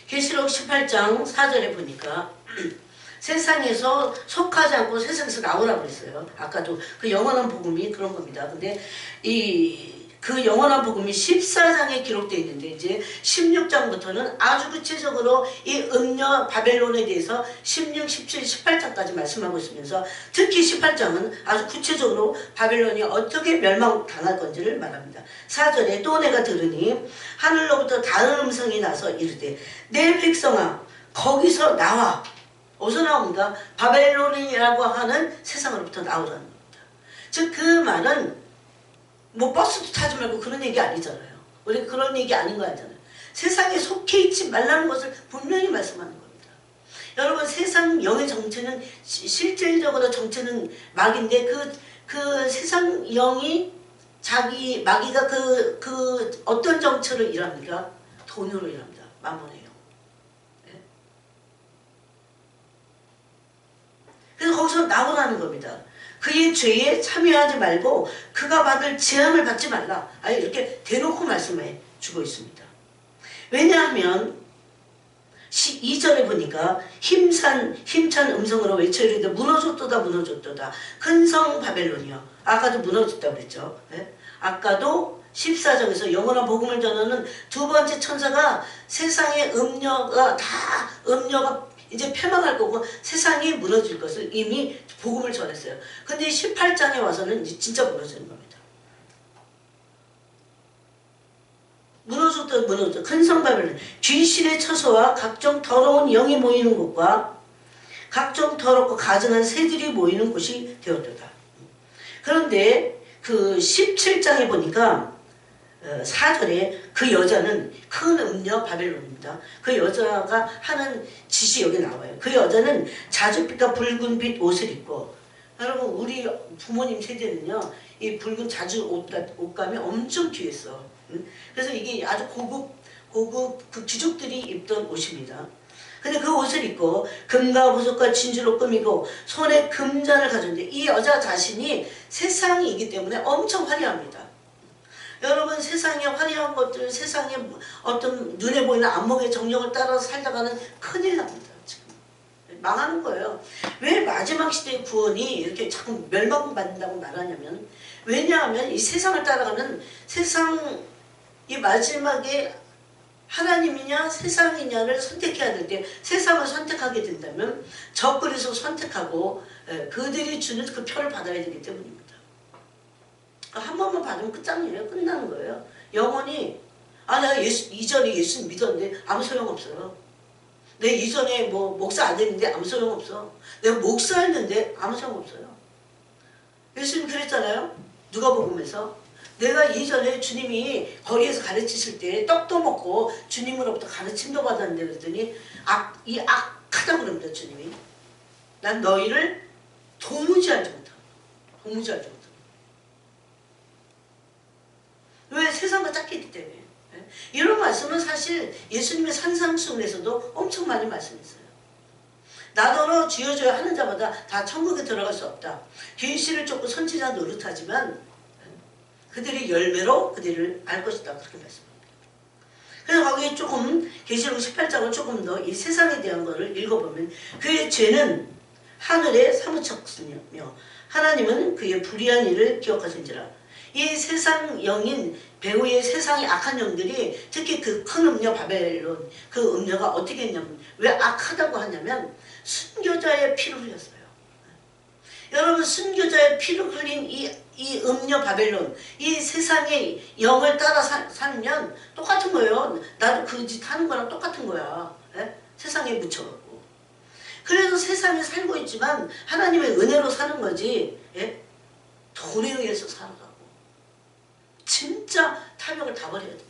계시록 18장 4절에 보니까 세상에서 속하지 않고 세상에서 나오라고 그랬어요. 아까도 그 영원한 복음이 그런 겁니다. 근데 그 영원한 복음이 14장에 기록되어 있는데 이제 16장부터는 아주 구체적으로 이 음녀 바벨론에 대해서 16, 17, 18장까지 말씀하고 있으면서 특히 18장은 아주 구체적으로 바벨론이 어떻게 멸망당할 건지를 말합니다. 4절에 또 내가 들으니 하늘로부터 다른 음성이 나서 이르되 내 백성아 거기서 나와. 어디서 나옵니까? 바벨론이라고 하는 세상으로부터 나오라는 겁니다. 즉 그 말은 뭐 버스도 타지 말고 그런 얘기 아니잖아요. 우리 그런 얘기 아닌 거 알잖아요. 세상에 속해 있지 말라는 것을 분명히 말씀하는 겁니다. 여러분 세상 영의 정체는 실질적으로 정체는 마귀인데 그 세상 영이 자기 마귀가 그 어떤 정체로 일합니까? 돈으로 일합니다. 마몬이에요. 네? 그래서 거기서 나오라는 겁니다. 그의 죄에 참여하지 말고 그가 받을 재앙을 받지 말라. 아예 이렇게 대놓고 말씀해 주고 있습니다. 왜냐하면 2절에 보니까 힘찬 음성으로 외쳐 이르되 무너졌도다 무너졌도다 큰 성 바벨론이여. 아까도 무너졌다고 그랬죠. 네? 아까도 14장에서 영원한 복음을 전하는 두 번째 천사가 세상의 음녀가 이제 패망할 거고 세상이 무너질 것을 이미 복음을 전했어요. 근데 18장에 와서는 이제 진짜 무너지는 겁니다. 무너졌다. 큰 성 바벨론 귀신의 처소와 각종 더러운 영이 모이는 곳과 각종 더럽고 가증한 새들이 모이는 곳이 되었도다. 그런데 그 17장에 보니까 4절에 그 여자는 큰 음녀 바벨론입니다. 그 여자가 하는 짓이 여기 나와요. 그 여자는 자줏빛과 붉은빛 옷을 입고, 여러분 우리 부모님 세대는요 이 붉은 자주 옷감이 엄청 귀했어. 그래서 이게 아주 고급 그 귀족들이 입던 옷입니다. 근데 그 옷을 입고 금과 보석과 진주로 꾸미고 손에 금잔을 가졌는데 이 여자 자신이 세상이기 때문에 엄청 화려합니다. 여러분 세상에 화려한 것들, 세상에 어떤 눈에 보이는 안목의 정력을 따라서 살다가는 큰일 납니다. 지금 망하는 거예요. 왜 마지막 시대의 구원이 이렇게 자꾸 멸망받는다고 말하냐면, 왜냐하면 이 세상을 따라가는 세상 이 마지막에 하나님이냐 세상이냐를 선택해야 될 때 세상을 선택하게 된다면 적그리스도 선택하고 그들이 주는 그 표를 받아야 되기 때문입니다. 한 번만 받으면 끝장이에요. 끝나는 거예요. 영원히 내가 이전에 예수 믿었는데 아무 소용없어요. 내가 이전에 뭐 목사 안 됐는데 아무 소용없어. 내가 목사했는데 아무 소용없어요. 예수님 그랬잖아요. 누가복음에서 내가 이전에 주님이 거리에서 가르치실 때 떡도 먹고 주님으로부터 가르침도 받았는데 그랬더니 이 악하다고 그럽니다. 주님이 난 너희를 도무지 알지 못하고 도무지 알지 못하고. 왜? 세상과 짝기 때문에. 이런 말씀은 사실 예수님의 산상수훈에서도 엄청 많이 말씀했어요. 나더러 주여 주여 하는 자마다 다 천국에 들어갈 수 없다. 계시를 쫓고 선지자 노릇하지만 그들의 열매로 그들을 알 것이다. 그렇게 말씀합니다. 그래서 거기에 조금 계시록 18장을 조금 더 이 세상에 대한 거를 읽어보면 그의 죄는 하늘에 사무쳤으며 하나님은 그의 불의한 일을 기억하신지라. 이 세상 영인 배후의 세상의 악한 영들이 특히 그 큰 음녀 바벨론 그 음녀가 어떻게 했냐면 왜 악하다고 하냐면 순교자의 피를 흘렸어요. 여러분 순교자의 피를 흘린 이 음녀 바벨론 이 세상의 영을 따라 살면 똑같은 거예요. 나도 그 짓 하는 거랑 똑같은 거야. 예? 세상에 묻혀갖고. 그래도 세상에 살고 있지만 하나님의 은혜로 사는 거지. 예? 돈에 의해서 살아가고 진짜 탐욕을 다 버려야 됩니다.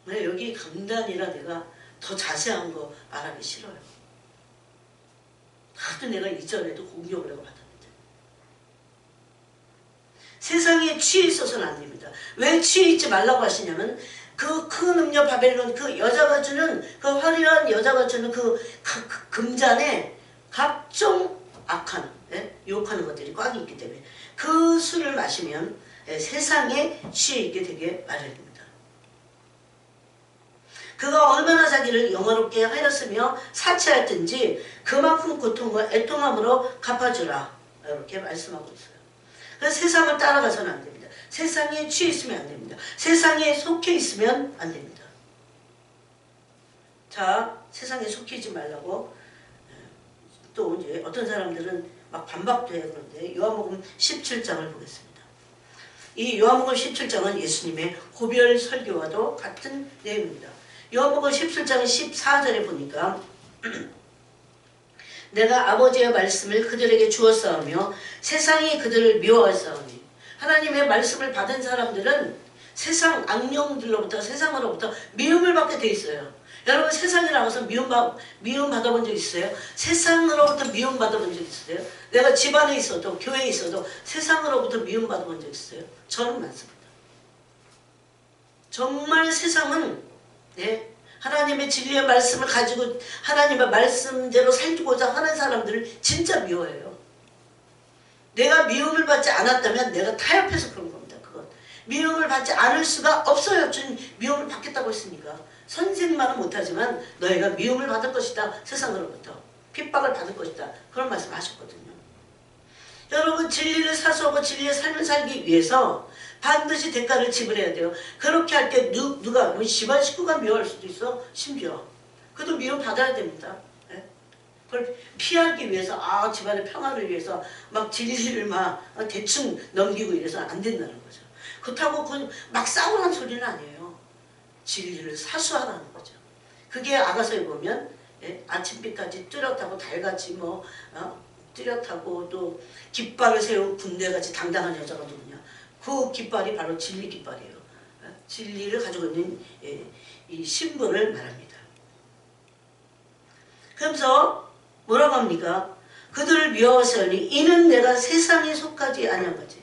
네, 여기 강단이라 내가 더 자세한 거 말하기 싫어요. 하도 내가 이전에도 공격을 하고 받았는데. 세상에 취해 있어서는 안 됩니다. 왜 취해 있지 말라고 하시냐면 그 큰 음녀 바벨론 그 여자가 주는 그 화려한 여자가 주는 그 금잔에 각종 악한 유혹하는 것들이 꽉 있기 때문에 그 술을 마시면 세상에 취해 있게 되게 마련입니다. 그가 얼마나 자기를 영화롭게 하였으며 사치하였든지 그만큼 고통과 애통함으로 갚아주라. 이렇게 말씀하고 있어요. 그래서 세상을 따라가서는 안 됩니다. 세상에 취해 있으면 안 됩니다. 세상에 속해 있으면 안 됩니다. 자, 세상에 속해 있지 말라고 또 이제 어떤 사람들은 막 반박도 해요. 그런데 요한복음 17장을 보겠습니다. 이 요한복음 17장은 예수님의 고별 설교와도 같은 내용입니다. 요한복음 17장 14절에 보니까 내가 아버지의 말씀을 그들에게 주었사오며 세상이 그들을 미워하사오니 하나님의 말씀을 받은 사람들은 세상 악령들로부터 세상으로부터 미움을 받게 돼 있어요. 여러분 세상에 나가서 미움 받아본 적 있어요? 세상으로부터 미움 받아본 적 있어요? 내가 집안에 있어도 교회에 있어도 세상으로부터 미움 받아본 적 있어요? 저는 많습니다. 정말 세상은 하나님의 진리의 말씀을 가지고 하나님의 말씀대로 살고자 하는 사람들을 진짜 미워해요. 내가 미움을 받지 않았다면 내가 타협해서 그런 겁니다. 그건 미움을 받지 않을 수가 없어요. 주님 미움을 받겠다고 했으니까. 선생만은 못하지만 너희가 미움을 받을 것이다. 세상으로부터 핍박을 받을 것이다. 그런 말씀 하셨거든요. 여러분 진리를 사수하고 진리의 삶을 살기 위해서 반드시 대가를 지불해야 돼요. 그렇게 할 때 누가 집안 식구가 미워할 수도 있어. 심지어 그래도 미움 받아야 됩니다. 그걸 피하기 위해서 집안의 평화를 위해서 막 진리를 막 대충 넘기고 이래서 안 된다는 거죠. 그렇다고 막 싸우라는 소리는 아니에요. 진리를 사수하라는 거죠. 그게 아가서에 보면 아침빛까지 뚜렷하고 달같이 뚜렷하고 또 깃발을 세운 군대같이 당당한 여자가 누구냐. 그 깃발이 바로 진리 깃발이에요. 진리를 가지고 있는 이 신분을 말합니다. 그러면서 뭐라고 합니까? 그들을 미워하시니 이는 내가 세상에 속하지 아니한 거지.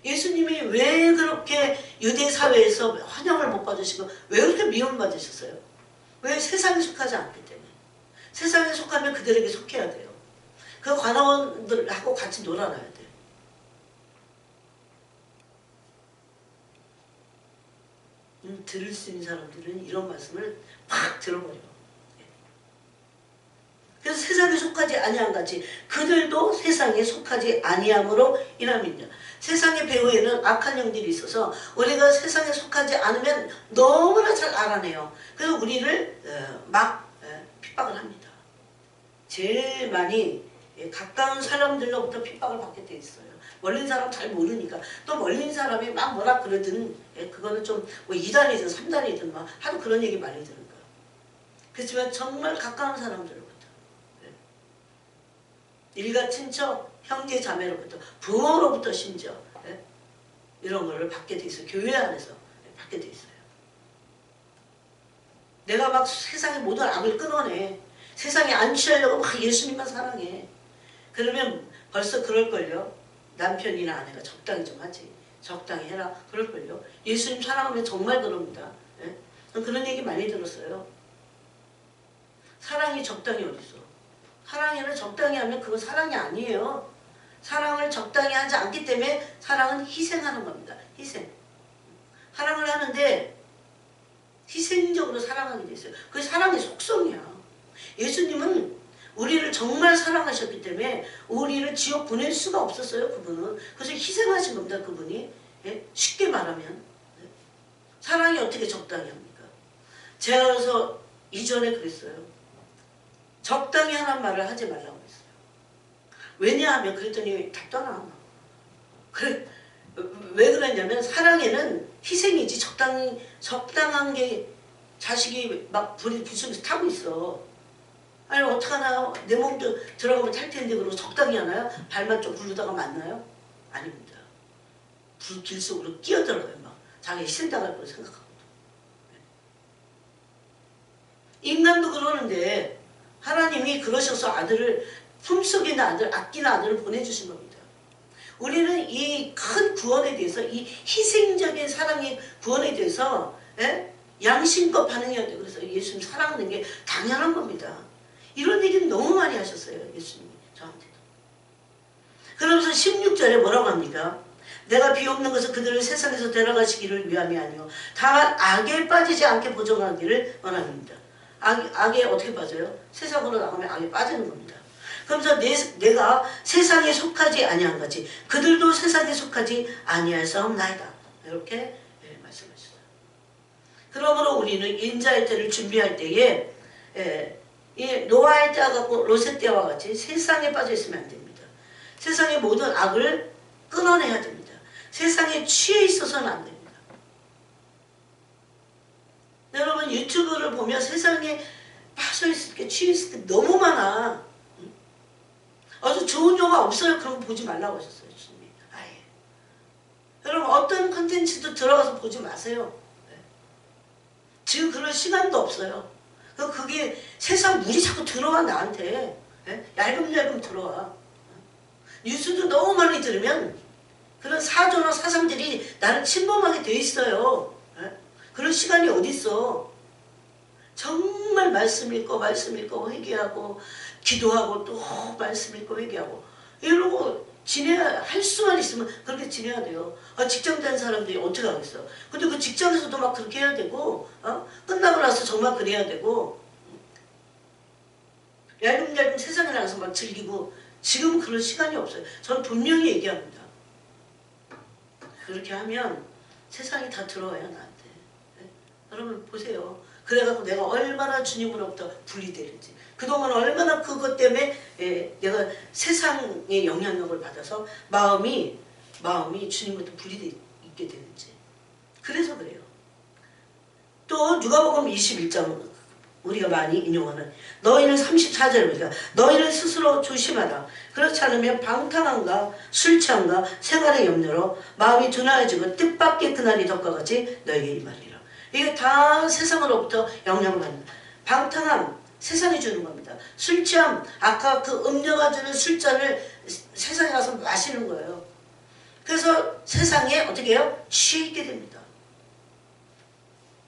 예수님이 왜 그렇게 유대 사회에서 환영을 못 받으시고 왜 그렇게 미움을 받으셨어요? 왜 세상에 속하지 않기 때문에. 세상에 속하면 그들에게 속해야 돼요. 그 관원들하고 같이 놀아놔야 돼요. 들을 수 있는 사람들은 이런 말씀을 팍 들어버려. 그래서 세상에 속하지 아니한 같이 그들도 세상에 속하지 아니함으로 인함이냐. 세상의 배후에는 악한 영들이 있어서 우리가 세상에 속하지 않으면 너무나 잘 알아내요. 그래서 우리를 막 핍박을 합니다. 제일 많이 가까운 사람들로부터 핍박을 받게 돼 있어요. 멀린 사람 잘 모르니까. 또 멀린 사람이 막 뭐라 그러든 그거는 좀 2단이든 3단이든 막 하도 그런 얘기 많이 들은 거예요. 그렇지만 정말 가까운 사람들로부터 일가 친척, 형제 자매로부터 부모로부터 심지어 이런 거를 받게 돼 있어요. 교회 안에서 받게 돼 있어요. 내가 막 세상의 모든 악을 끊어내. 세상에 안 취하려고 막 예수님만 사랑해. 그러면 벌써 그럴걸요. 남편이나 아내가 적당히 좀 하지. 적당히 해라. 그럴걸요. 예수님 사랑하면 정말 그럽니다. 그런 얘기 많이 들었어요. 사랑이 적당히 어딨어. 사랑을 적당히 하면 그건 사랑이 아니에요. 사랑을 적당히 하지 않기 때문에 사랑은 희생하는 겁니다. 희생. 사랑을 하는데 희생적으로 사랑하게 됐어요. 그게 사랑의 속성이야. 예수님은 우리를 정말 사랑하셨기 때문에 우리를 지옥 보낼 수가 없었어요. 그분은. 그래서 희생하신 겁니다. 그분이. 예? 쉽게 말하면. 예? 사랑이 어떻게 적당히 합니까? 제가 그래서 이전에 그랬어요. 적당히 하는 말을 하지 말라고 했어요. 왜냐하면 그랬더니 답도 안 나와. 그래, 왜 그랬냐면 사랑에는 희생이지 적당한 게 자식이 막 불 속에서 타고 있어. 아니 어떡하나 내 몸도 들어가면 탈 텐데 그러고 적당히 하나요? 발만 좀 굴르다가 맞나요? 아닙니다. 불길 속으로 끼어들어요. 막 자기 희생당할 걸 생각하고. 인간도 그러는데 하나님이 그러셔서 아들을 품속에 있는 아들, 아끼는 아들을 보내주신 겁니다. 우리는 이 큰 구원에 대해서 이 희생적인 사랑의 구원에 대해서 양심껏 반응해야 돼요. 그래서 예수님 사랑하는 게 당연한 겁니다. 이런 얘기는 너무 많이 하셨어요. 예수님이 저한테도. 그러면서 16절에 뭐라고 합니까? 내가 비옵는 것은 그들을 세상에서 데려가시기를 위함이 아니요 다만 악에 빠지지 않게 보존하기를 원합니다. 악에 어떻게 빠져요? 세상으로 나가면 악에 빠지는 겁니다. 그러면서 내가 세상에 속하지 아니한 같이 그들도 세상에 속하지 아니하였사옵나이다. 이렇게 말씀하셨어요. 그러므로 우리는 인자의 때를 준비할 때에 이 노아의 때와 같고 롯의 때와 같이 세상에 빠져 있으면 안 됩니다. 세상의 모든 악을 끊어내야 됩니다. 세상에 취해 있어서는 안 됩니다. 여러분 유튜브를 보면 세상에 빠져있을 게 취해 있을 게 너무 많아. 아주 좋은 영화 없어요? 그런 거 보지 말라고 하셨어요. 주님이. 아예. 여러분 어떤 컨텐츠도 들어가서 보지 마세요. 지금 그럴 시간도 없어요. 그게 세상 물이 자꾸 들어와 나한테. 얄금얄금 들어와. 뉴스도 너무 많이 들으면 그런 사조나 사상들이 나를 침범하게 돼 있어요. 그런 시간이 어디 있어. 정말 말씀 읽고 회개하고 기도하고 또 말씀 읽고 회개하고 이러고 할 수만 있으면 그렇게 지내야 돼요. 직장 다니는 사람들이 어떻게 하겠어. 근데 그 직장에서도 막 그렇게 해야 되고 끝나고 나서 정말 그래야 되고 얄금얄금 세상에 나가서 막 즐기고 지금 그런 시간이 없어요. 저는 분명히 얘기합니다. 그렇게 하면 세상이 다 들어와요 나한테. 여러분 보세요. 그래갖고 내가 얼마나 주님으로부터 분리되는지 그동안 얼마나 그것 때문에 내가 세상의 영향력을 받아서 마음이 주님부터 분리되어 있게 되는지. 그래서 그래요. 또 누가복음 21장 우리가 많이 인용하는 너희는 34절에 보니까 너희는 스스로 조심하라. 그렇지 않으면 방탕함과 술 취함과 생활의 염려로 마음이 둔화해지고 뜻밖의 그날이 덕과 같이 너희에게 임하리라. 이게 다 세상으로부터 영향을 받는다. 방탕함 세상이 주는 겁니다. 술 취함 아까 그 음료가 주는 술잔을 세상에 가서 마시는 거예요. 그래서 세상에 어떻게 해요? 취해 있게 됩니다.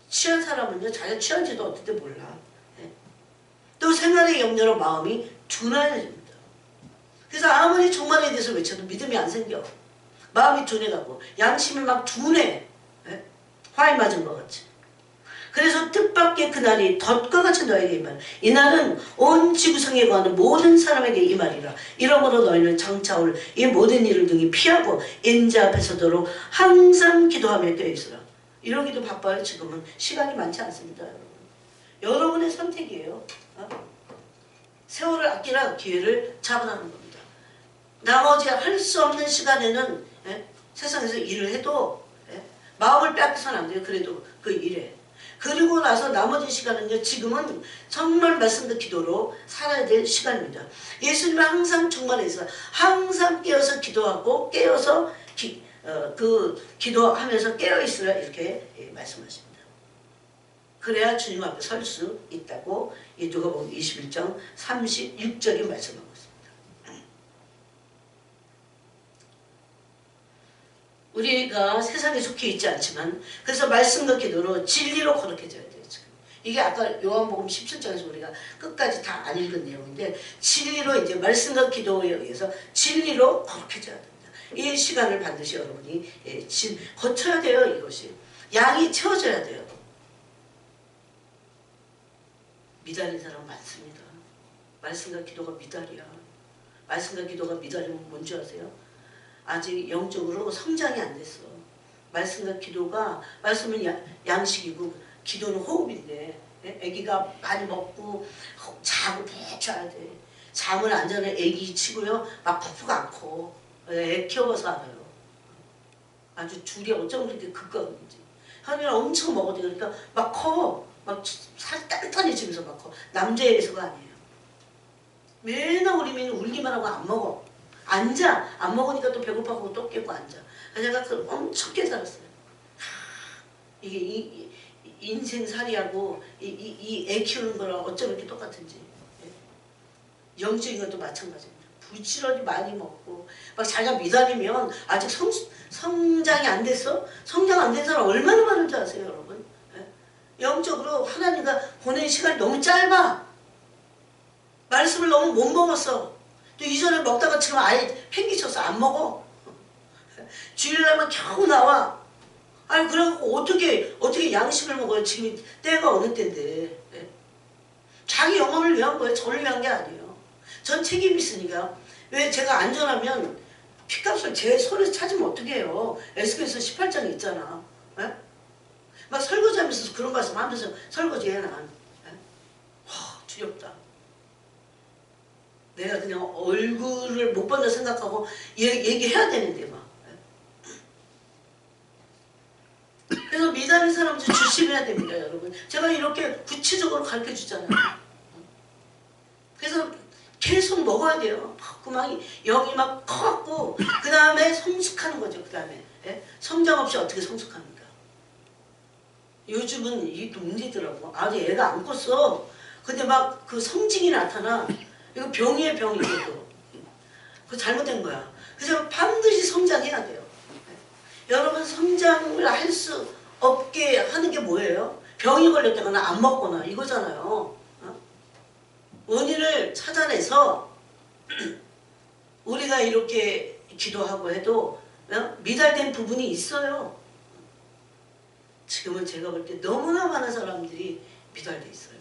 취한 사람은요 자기가 취한지도 어떨 때 몰라. 또 생활의 염려로 마음이 둔해집니다. 그래서 아무리 종말에 대해서 외쳐도 믿음이 안 생겨. 마음이 둔해가고 양심이 막 둔해. 화에 맞은 것 같이. 그래서 뜻밖의 그날이 덫과 같이 너에게 임하리라. 이날은 온 지구상에 거하는 모든 사람에게 임하리라. 이러므로 너희는 장차 올 이 모든 일을 등이 피하고 인자 앞에 서도록 항상 기도하며 깨어있으라. 이러기도 바빠요. 지금은 시간이 많지 않습니다. 여러분. 여러분의 선택이에요. 세월을 아끼라 기회를 잡아나는 겁니다. 나머지 할 수 없는 시간에는 세상에서 일을 해도 마음을 빼앗겨서는 안 돼요. 그래도 그 일에. 그리고 나서 나머지 시간은요. 지금은 정말 말씀과 기도로 살아야 될 시간입니다. 예수님은 항상 종말에서 항상 깨어서 기도하고 깨어서 기도하면서 깨어있으라 이렇게 말씀하십니다. 그래야 주님 앞에 설 수 있다고 이 누가복음 21장 36절이 말씀하고 있습니다. 우리가 세상에 속해 있지 않지만 그래서 말씀과 기도로 진리로 거룩해져야 돼요. 지금. 이게 아까 요한복음 17장에서 우리가 끝까지 다 안 읽은 내용인데 진리로 이제 말씀과 기도에 의해서 진리로 거룩해져야 됩니다. 이 시간을 반드시 여러분이 거쳐야 돼요. 이것이. 양이 채워져야 돼요. 미달인 사람 많습니다. 말씀과 기도가 미달이야. 말씀과 기도가 미달이면 뭔지 아세요? 아직 영적으로 성장이 안 됐어. 말씀과 기도가, 말씀은 양식이고 기도는 호흡인데, 아기가 많이 먹고 자고 푹 자야 돼. 잠을 안 자는 아기 치고요, 막 푹푹 않고. 애 키워서 알아요. 아주 줄이 어쩜 그렇게 극강인지. 현이는 엄청 먹어도 그러니까 막 커. 막 살 단단해지면서 막 커. 남자애에서가 아니에요. 맨날 우리 민이 울기만 하고 안 먹어. 앉아. 안 먹으니까 또 배고파고 또 깨고 앉아. 제가 엄청 깨달았어요. 이게 인생살이하고 이 애 키우는 거랑 어쩜 이렇게 똑같은지. 영적인 것도 마찬가지입니다. 부지런히 많이 먹고 막 자기가 미달이면 아직 성장이 안 됐어? 성장 안 된 사람 얼마나 많은지 아세요, 여러분? 영적으로 하나님과 보낸 시간이 너무 짧아. 말씀을 너무 못 먹었어. 또 이전에 먹다가 지금 아예 팽기쳐서 안 먹어. 주일날만 겨우 나와. 아니 그래갖고 어떻게 양식을 먹어요? 지금 때가 어느 때인데. 자기 영혼을 위한 거예요. 저를 위한 게 아니에요. 전 책임이 있으니까. 왜 제가 안전하면 핏값을 제 손에서 찾으면 어떻게 해요? 에스겔서 18장에 있잖아. 막 설거지하면서 그런 말씀 하면서 설거지해 난. 와, 두렵다. 내가 그냥 얼굴을 못 본다 생각하고 얘기해야 되는데 막. 그래서 미달인 사람들 조심해야 됩니다, 여러분. 제가 이렇게 구체적으로 가르쳐 주잖아요. 그래서 계속 먹어야 돼요. 막 영이 막 커갖고 그 다음에 성숙하는 거죠. 그 다음에 성장 없이 어떻게 성숙합니까? 요즘은 이게 문제더라고. 아직 애가 안 컸어. 근데 막 그 성징이 나타나. 이거 병이에요, 병이. 그거 잘못된 거야. 그래서 반드시 성장해야 돼요. 여러분 성장을 할 수 없게 하는 게 뭐예요? 병이 걸렸다거나 안 먹거나 이거잖아요. 원인을 찾아내서 우리가 이렇게 기도하고 해도 미달된 부분이 있어요. 지금은 제가 볼 때 너무나 많은 사람들이 미달돼 있어요.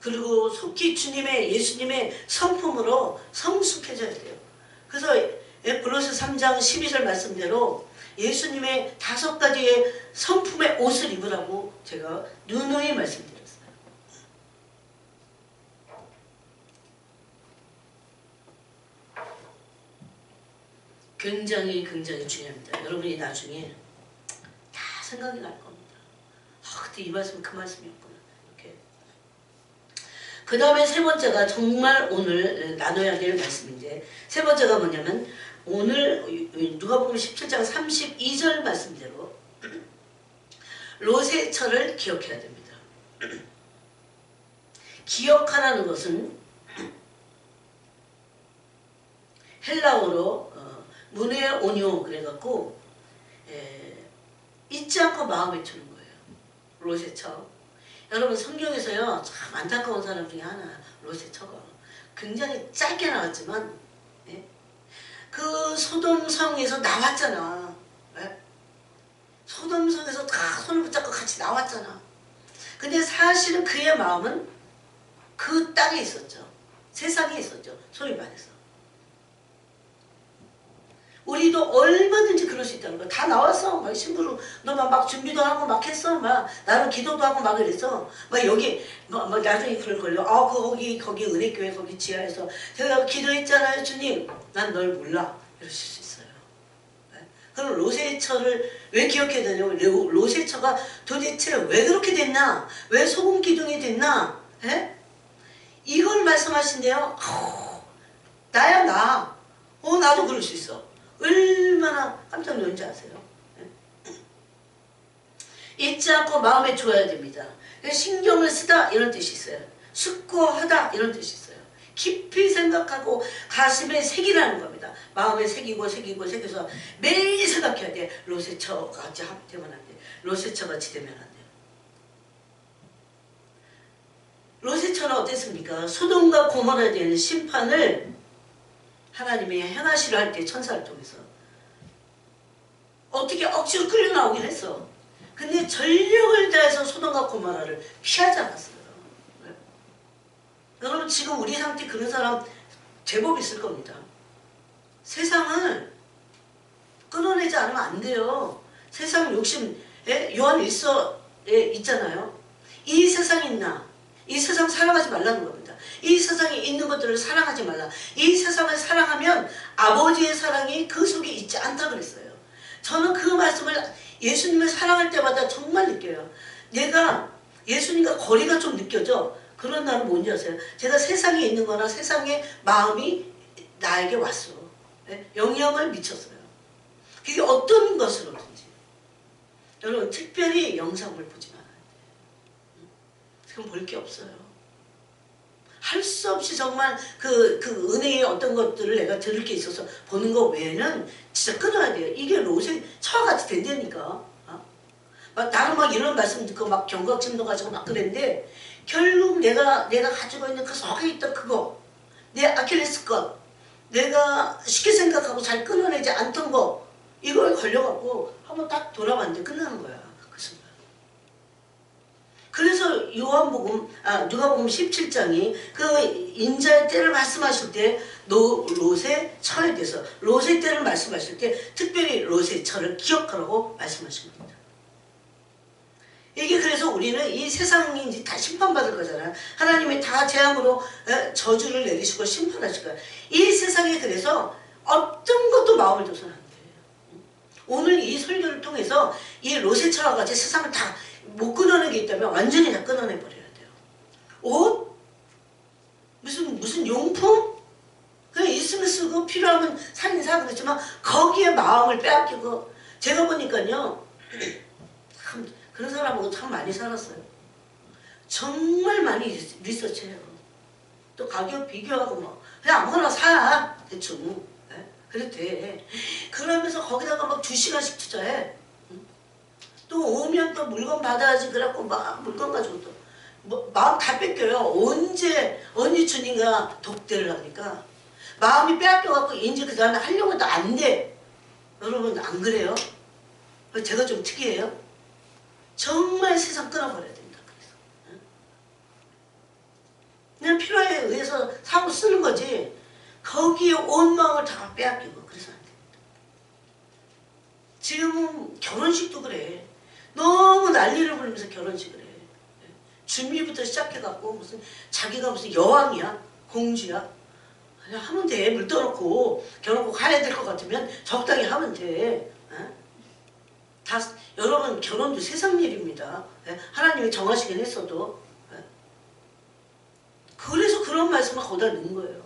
그리고 속히 예수님의 성품으로 성숙해져야 돼요. 그래서 골로새 3장 12절 말씀대로 예수님의 5가지의 성품의 옷을 입으라고 제가 누누이 말씀드렸어요. 굉장히 중요합니다. 여러분이 나중에 다 생각이 날 겁니다. 그때 이 말씀은 그 말씀이었구나. 이렇게. 그 다음에 세 번째가 정말 오늘 나눠야 될 말씀인데, 세 번째가 뭐냐면 오늘 누가복음 17장 32절 말씀대로 롯의 철을 기억해야 됩니다. 기억하라는 것은 헬라어로 문에 오뇨 그래갖고 잊지 않고 마음에 주는 거예요. 롯의 처. 여러분 성경에서요 참 안타까운 사람 중에 하나 롯의 처가 굉장히 짧게 나왔지만 그 소돔성에서 나왔잖아. 소돔성에서 다 손을 붙잡고 같이 나왔잖아. 근데 사실은 그의 마음은 그 땅에 있었죠. 세상에 있었죠. 소위 말해서. 우리도 얼마든지 그럴 수 있다는 거야. 다 나왔어. 막 신부로 너 막 준비도 하고 막 했어. 막 나는 기도도 하고 막 그랬어. 막 여기 막 나중에 그럴 걸요. 거기 은혜교회 거기 지하에서 제가 기도했잖아요, 주님. 난 널 몰라. 이러실 수 있어요. 그럼 롯의 처를 왜 기억해야 되냐고. 롯의 처가 도대체 왜 그렇게 됐나? 왜 소금 기둥이 됐나? 이걸 말씀하신대요. 나야 나. 나도 그럴 수 있어. 얼마나 깜짝 놀란지 아세요? 잊지 않고 마음에 두어야 됩니다. 신경을 쓰다 이런 뜻이 있어요. 숙고하다 이런 뜻이 있어요. 깊이 생각하고 가슴에 새기라는 겁니다. 마음에 새겨서 매일 생각해야 돼. 롯의 처같이 되면 안 돼. 롯의 처같이 되면 안 돼. 롯의 처는 어땠습니까? 소돔과 고모라에 대한 심판을 하나님이 행하시려 할 때 천사를 통해서 어떻게 억지로 끌려 나오긴 했어. 근데 전력을 다해서 소돔과 고모라를 피하지 않았어요. 여러분 지금 우리 상태 그런 사람 제법 있을 겁니다. 세상을 끊어내지 않으면 안 돼요. 세상 욕심, 요한 1서에 있잖아요. 이 세상에 있나? 이 세상 사랑하지 말라는 겁니다. 이 세상에 있는 것들을 사랑하지 말라. 이 세상을 사랑하면 아버지의 사랑이 그 속에 있지 않다 그랬어요. 저는 그 말씀을 예수님을 사랑할 때마다 정말 느껴요. 내가 예수님과 거리가 좀 느껴져. 그런 날은 뭔지 아세요? 제가 세상에 있는 거나 세상의 마음이 나에게 왔어. 영향을 미쳤어요. 그게 어떤 것으로든지. 여러분 특별히 영상을 보지 말아야 돼요. 지금 볼 게 없어요. 할 수 없이 정말 그 은혜의 어떤 것들을 내가 들을 게 있어서 보는 거 외에는 진짜 끊어야 돼요. 이게 롯의 처같이 된다니까. 막 나는 막 이런 말씀 듣고 막 경각심도 가지고 막 그랬는데 결국 내가 가지고 있는 그 속에 있던 그거, 내 아킬레스건, 내가 쉽게 생각하고 잘 끊어내지 않던 거, 이걸 걸려갖고 한번 딱 돌아봤는데 끝나는 거야. 그 순간. 그래서 누가복음 17장이 그 인자의 때를 말씀하실 때 롯의 처에 대해서 롯의 때를 말씀하실 때 특별히 롯의 처를 기억하라고 말씀하신 겁니다. 이게 그래서 우리는 이 세상이 이제 다 심판받을 거잖아요. 하나님이 다 재앙으로 저주를 내리시고 심판하실 거예요. 이 세상에 그래서 어떤 것도 마음을 둬서는 안 돼요. 오늘 이 설교를 통해서 이 롯의 처와 같이 세상을 다 못 끊어내는 게 있다면 완전히 다 끊어내버려야 돼요. 옷? 무슨 용품? 그냥 있으면 쓰고 필요하면 사긴 사고 그렇지만 거기에 마음을 빼앗기고 제가 보니까요. 그런 사람하고 참 많이 살았어요. 정말 많이 리서치해요. 또 가격 비교하고 뭐 그냥 아무거나 사 대충. 그래도 돼. 그러면서 거기다가 막 2시간씩 투자해. 또 오면 또 물건 받아야지. 그래갖고 막 물건 가지고 또 뭐 마음 다 뺏겨요. 언제 주님과 독대를 하니까 마음이 빼앗겨갖고 이제 그 다음에 하려고 해도 안 돼. 여러분 안 그래요? 제가 좀 특이해요. 정말 세상 끊어버려야 된다. 그래서 그냥 필요에 의해서 사고 쓰는 거지. 거기에 온 마음을 다 빼앗기고 그래서 안 됩니다. 지금은 결혼식도 그래. 너무 난리를 부르면서 결혼식을 해. 준비부터 시작해갖고 자기가 무슨 여왕이야? 공주야? 그냥 하면 돼. 물 떠놓고 결혼꼭 가야 될 것 같으면 적당히 하면 돼. 다 여러분 결혼도 세상 일입니다. 하나님이 정하시긴 했어도. 그래서 그런 말씀을 거기다 넣은 거예요.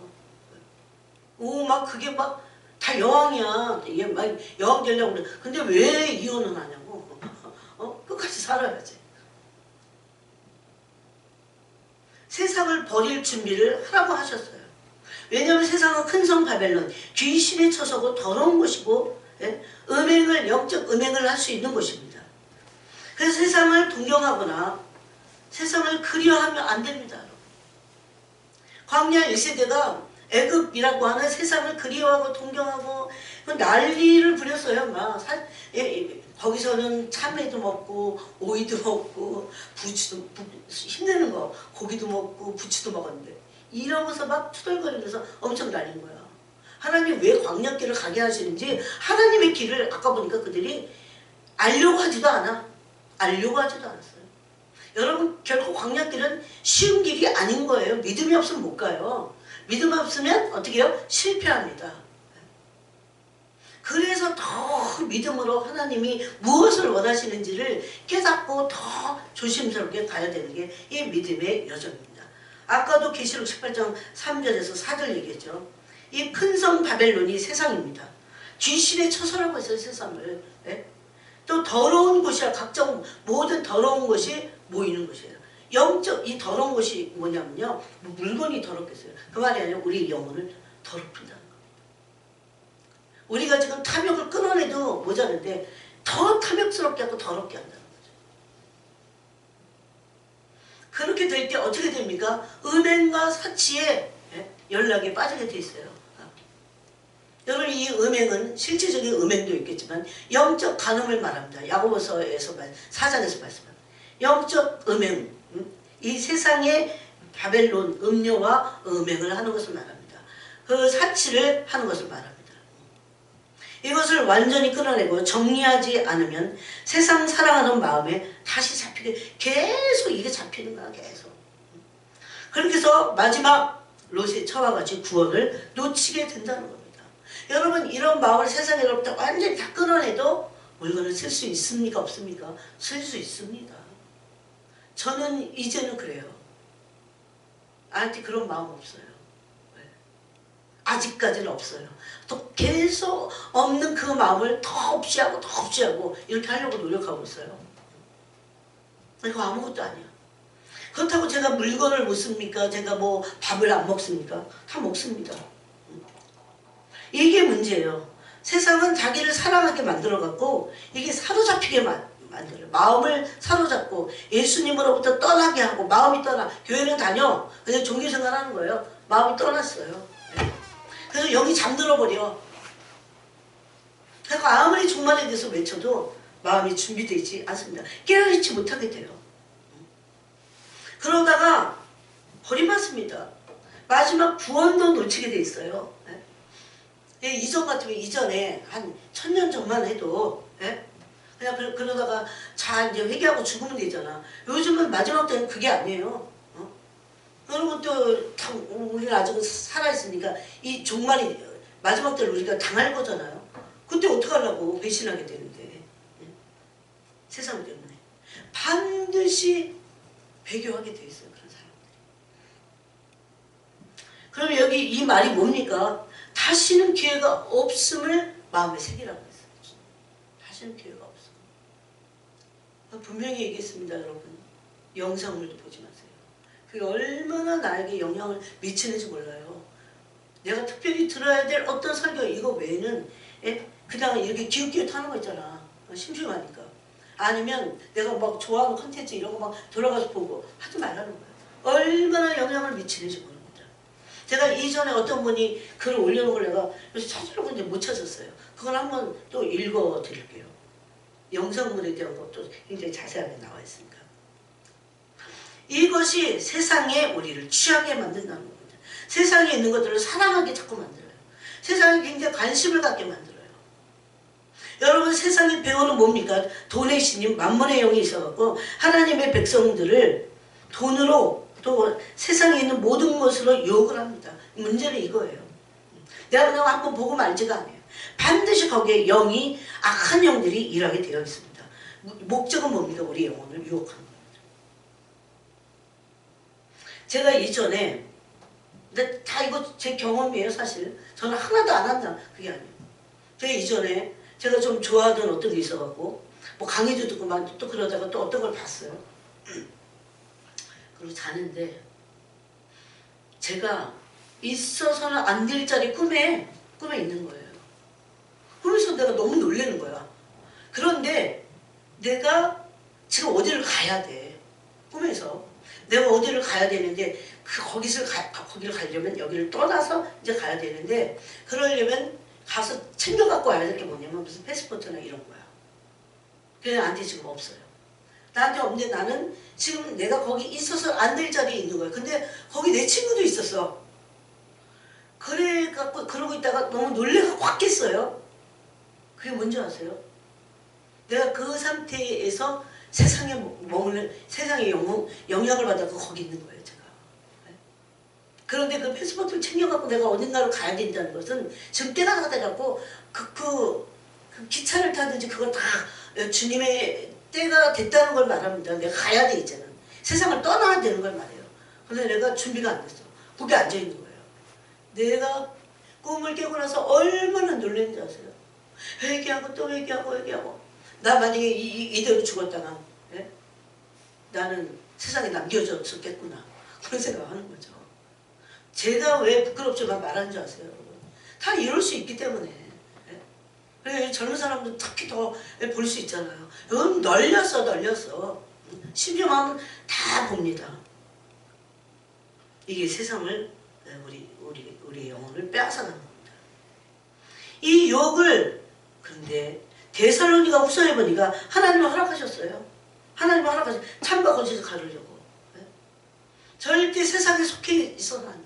막 그게 막 다 여왕이야. 이게 막 여왕 되려고 그래. 근데 왜 이혼은 하냐고. 끝까지 살아야지. 세상을 버릴 준비를 하라고 하셨어요. 왜냐하면 세상은 큰 성 바벨론, 귀신에 처서고 더러운 곳이고 영적 음행을 할 수 있는 곳입니다. 그래서 세상을 동경하거나 세상을 그리워하면 안 됩니다. 광야 1세대가 애굽이라고 하는 세상을 그리워하고 동경하고 난리를 부렸어요. 막 거기서는 참외도 먹고 오이도 먹고 부추도 힘내는 거 고기도 먹고 부추도 먹었는데 이러면서 막 투덜거리면서 엄청 날린 거야. 하나님 왜 광야길을 가게 하시는지 하나님의 길을 아까 보니까 그들이 알려고 하지도 않았어요. 여러분 결코 광야길은 쉬운 길이 아닌 거예요. 믿음이 없으면 못 가요. 믿음 없으면 어떻게 해요? 실패합니다. 그래서 더 믿음으로 하나님이 무엇을 원하시는지를 깨닫고 더 조심스럽게 가야 되는 게 이 믿음의 여정입니다. 아까도 계시록 18장 3절에서 4절 얘기했죠. 이 큰 성 바벨론이 세상입니다. 귀신의 처소라고 했어요. 세상을. 또 더러운 곳이야. 각종 모든 더러운 것이 모이는 곳이에요. 영적 이 더러운 것이 뭐냐면요. 물건이 더럽겠어요. 그 말이 아니라 우리 영혼을 더럽힌다는 겁니다. 우리가 지금 탐욕을 끊어내도 모자른데 더 탐욕스럽게 하고 더럽게 한다는 거죠. 그렇게 될 때 어떻게 됩니까? 음행과 사치에 연락이 빠지게 돼 있어요. 여러분 이 음행은 실질적인 음행도 있겠지만 영적 간음을 말합니다. 야고보서에서 4장에서 말씀합니다. 영적 음행, 이 세상의 바벨론 음료와 음행을 하는 것을 말합니다. 그 사치를 하는 것을 말합니다. 이것을 완전히 끊어내고 정리하지 않으면 세상 사랑하는 마음에 다시 잡히게 계속 이게 잡히는 거야. 계속. 그렇게 해서 마지막 롯의 처와 같이 구원을 놓치게 된다는 겁니다. 여러분 이런 마음을 세상에로부터 완전히 다 끊어내도 물건을 쓸 수 있습니까? 없습니까? 쓸 수 있습니다. 저는 이제는 그래요. 나한테 그런 마음 없어요. 아직까지는 없어요. 또 계속 없는 그 마음을 더 없이 하고 더 없이 하고 이렇게 하려고 노력하고 있어요. 이거 아무것도 아니야. 그렇다고 제가 물건을 못 씁니까? 제가 뭐 밥을 안 먹습니까? 다 먹습니다. 이게 문제예요. 세상은 자기를 사랑하게 만들어갖고 이게 사로잡히게 만들어요. 마음을 사로잡고 예수님으로부터 떠나게 하고 마음이 떠나. 교회는 다녀. 그냥 종교생활 하는 거예요. 마음이 떠났어요. 그래서 여기 잠들어버려. 그러니까 아무리 종말에 대해서 외쳐도 마음이 준비되지 않습니다. 깨어있지 못하게 돼요. 그러다가 버림받습니다. 마지막 구원도 놓치게 돼 있어요. 이전 같으면 이전에 한 1000년 전만 해도 그냥 그러다가 잘 이제 회개하고 죽으면 되잖아. 요즘은 마지막 때는 그게 아니에요. 여러분 또 우리는 아직은 살아있으니까 이 종말이 마지막 때를 우리가 당할 거잖아요. 그때 어떡하려고 배신하게 되는데. 세상 때문에 반드시 배교하게 돼 있어요. 그런 사람들이. 그럼 여기 이 말이 뭡니까? 다시는 기회가 없음을 마음에 새기라고 했어요. 다시는 기회가 없어. 분명히 얘기했습니다. 여러분. 영상물도 보지 마세요. 그게 얼마나 나에게 영향을 미치는지 몰라요. 내가 특별히 들어야 될 어떤 설교 이거 외에는 그냥 이렇게 기웃기웃하는 거 있잖아. 심심하니까. 아니면 내가 막 좋아하는 콘텐츠 이런 거 막 들어가서 보고 하지 말라는 거예요. 얼마나 영향을 미치는지 모릅니다. 제가 이전에 어떤 분이 글을 올려놓은 걸 내가 요새 찾으려고 했는데 못 찾았어요. 그걸 한번 또 읽어드릴게요. 영상물에 대한 것도 굉장히 자세하게 나와 있으니까. 이것이 세상에 우리를 취하게 만든다는 겁니다. 세상에 있는 것들을 사랑하게 자꾸 만들어요. 세상에 굉장히 관심을 갖게 만들어요. 여러분 세상에 배우는 뭡니까? 돈의 신임, 만몬의 영이 있어갖고 하나님의 백성들을 돈으로 또 세상에 있는 모든 것으로 유혹을 합니다. 문제는 이거예요. 내가 그냥 한번 보고 말지가 않아요. 반드시 거기에 영이 악한 영들이 일하게 되어 있습니다. 목적은 뭡니까? 우리 영혼을 유혹하는 겁니다. 제가 이전에 근데 다 이거 제 경험이에요. 사실 저는 하나도 안 한다 그게 아니에요. 제가 이전에 제가 좀 좋아하던 어떤 게 있어갖고 뭐 강의도 듣고 막 또 그러다가 또 어떤 걸 봤어요. 그리고 자는데 제가 있어서는 안 될 자리 꿈에 있는 거예요. 그래서 내가 너무 놀라는 거야. 그런데 내가 지금 어디를 가야 돼. 꿈에서 내가 어디를 가야 되는데 거기를 가려면 여기를 떠나서 이제 가야 되는데 그러려면 가서 챙겨 갖고 와야 될 게 뭐냐면 무슨 패스포트나 이런 거야. 그게 나한테 지금 없어요. 나한테 없는데 나는 지금 내가 거기 있어서 안 될 자리에 있는 거야. 근데 거기 내 친구도 있었어. 그래 갖고 그러고 있다가 너무 놀래가 확 깼어요. 그게 뭔지 아세요? 내가 그 상태에서 세상에 머물러 세상에 영향을 받아서 거기 있는 거예요. 제가. 그런데 그 패스포트를 챙겨갖고 내가 어딘가로 가야 된다는 것은 지금 때가 돼갖고 그 기차를 타든지 그걸 다 주님의 때가 됐다는 걸 말합니다. 내가 가야 돼 이제는. 세상을 떠나야 되는 걸 말해요. 그런데 내가 준비가 안 됐어. 거기 앉아있는 거예요. 내가 꿈을 깨고 나서 얼마나 놀랐는지 아세요? 회개하고 또 회개하고 나 만약에 이대로 죽었다가 나는 세상에 남겨졌었겠구나. 그런 생각하는 거죠. 제가 왜 부끄럽지만 말하는 줄 아세요? 여러분? 다 이럴 수 있기 때문에. 그래, 젊은 사람들 특히 더 볼 수 있잖아요. 여러분 널렸어. 심지어하면 다 봅니다. 이게 세상을 우리 영혼을 빼앗아가는 겁니다. 이 유혹을, 그런데 데살로니가 후서에 보니까 하나님이 허락하셨어요. 하나님이 허락하셨어요. 찬과 거짓을 가르려고. 네? 절대 세상에 속해 있어는 안 돼요.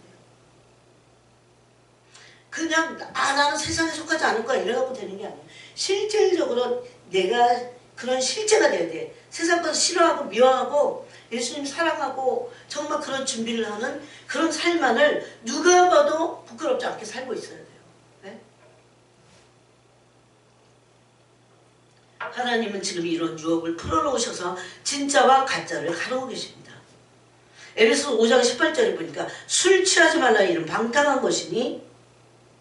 그냥 나는 세상에 속하지 않을 거야 이래갖고 되는 게 아니에요. 실질적으로 내가 그런 실제가 돼야 돼. 세상 것 싫어하고 미워하고 예수님 사랑하고 정말 그런 준비를 하는 그런 삶만을 누가 봐도 부끄럽지 않게 살고 있어야 돼요. 네? 하나님은 지금 이런 유혹을 풀어놓으셔서 진짜와 가짜를 가르고 계십니다. 에베소 5장 18절에 보니까 술 취하지 말라 이런 방탕한 것이니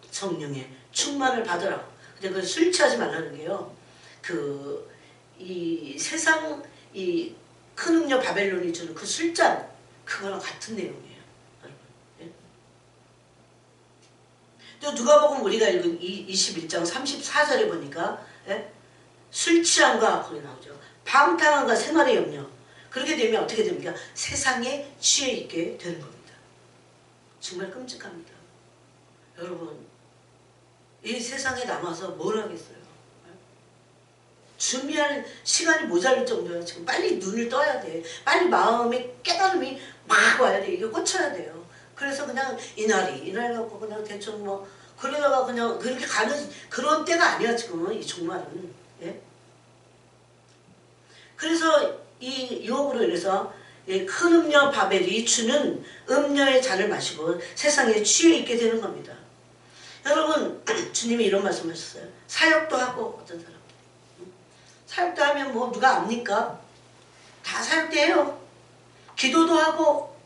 성령의 충만을 받으라. 근데 그 술 취하지 말라는 게요. 이 세상 이 큰 음료 바벨론이 주는 그 술잔 그거랑 같은 내용이에요. 예? 또 누가복음 우리가 읽은 21장 34절에 보니까 예? 술 취함과 거기 나오죠. 방탕함과 생활의 염려. 그렇게 되면 어떻게 됩니까? 세상에 취해 있게 되는 겁니다. 정말 끔찍합니다. 여러분 이 세상에 남아서 뭘 하겠어요? 준비할 시간이 모자랄 정도야. 지금 빨리 눈을 떠야 돼. 빨리 마음의 깨달음이 막 와야 돼. 이게 꽂혀야 돼요. 그래서 그냥 이날 갖고 그냥 대충 뭐 그러다가 그냥 그렇게 가는 그런 때가 아니야 지금은 이 종말은. 예? 그래서 이 유혹으로 인해서 큰 음료 바벨이 주는 음료의 잔을 마시고 세상에 취해 있게 되는 겁니다. 여러분 주님이 이런 말씀하셨어요. 사역도 하고 어떤 사람 사역도 하면 뭐 누가 압니까? 다 사역도 해요. 기도도 하고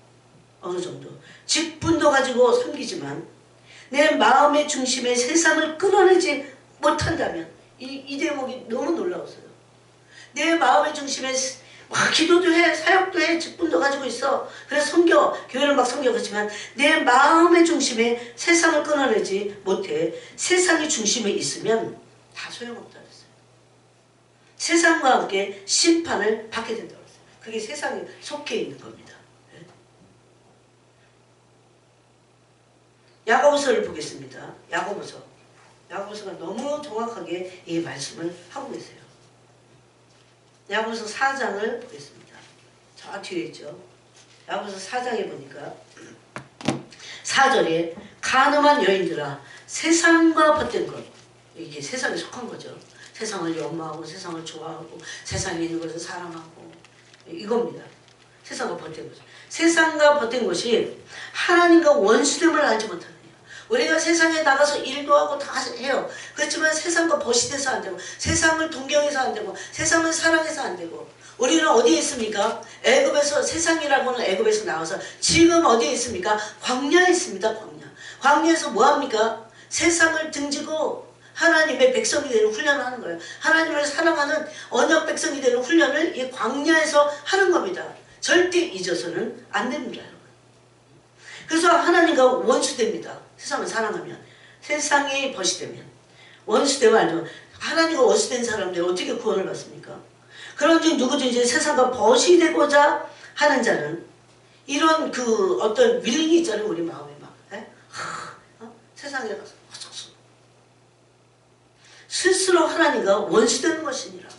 어느 정도 직분도 가지고 섬기지만 내 마음의 중심에 세상을 끌어내지 못한다면 이 대목이 너무 놀라웠어요. 내 마음의 중심에 기도도 해, 사역도 해, 직분도 가지고 있어. 그래서 섬겨, 교회를 막 섬겨가지만 내 마음의 중심에 세상을 끊어내지 못해 세상이 중심에 있으면 다 소용없다 그랬어요. 세상과 함께 심판을 받게 된다고 그랬어요. 그게 세상에 속해 있는 겁니다. 야고보서를 보겠습니다. 야고보서가 너무 정확하게 이 말씀을 하고 계세요. 야고보서 4장을 보겠습니다. 저 뒤에 있죠. 야고보서 4장에 보니까 4절에 간음한 여인들아 세상과 벗된 것, 이게 세상에 속한 거죠. 세상을 연마하고 세상을 좋아하고 세상에 있는 것을 사랑하고 이겁니다. 세상과 벗된 것. 세상과 벗된 것이 하나님과 원수됨을 알지 못하느냐. 우리가 세상에 나가서 일도 하고 다 해요. 그렇지만 세상과 벗이 돼서 안 되고 세상을 동경해서 안 되고 세상을 사랑해서 안 되고 우리는 어디에 있습니까? 애굽에서 세상이라고는 애굽에서 나와서 지금 어디에 있습니까? 광야에 있습니다. 광야에서 뭐합니까? 세상을 등지고 하나님의 백성이 되는 훈련을 하는 거예요. 하나님을 사랑하는 언약 백성이 되는 훈련을 이 광야에서 하는 겁니다. 절대 잊어서는 안 됩니다. 여러분. 그래서 하나님과 원수됩니다. 세상을 사랑하면. 세상이 벗이 되면. 원수되면 아니면 하나님과 원수된 사람들이 어떻게 구원을 받습니까? 그런지 누구든지 세상과 벗이 되고자 하는 자는 이런 그 어떤 밀링이 있잖아요. 우리 마음에 막. 세상에 가서 스스로 하나님과 원수되는 것이니라.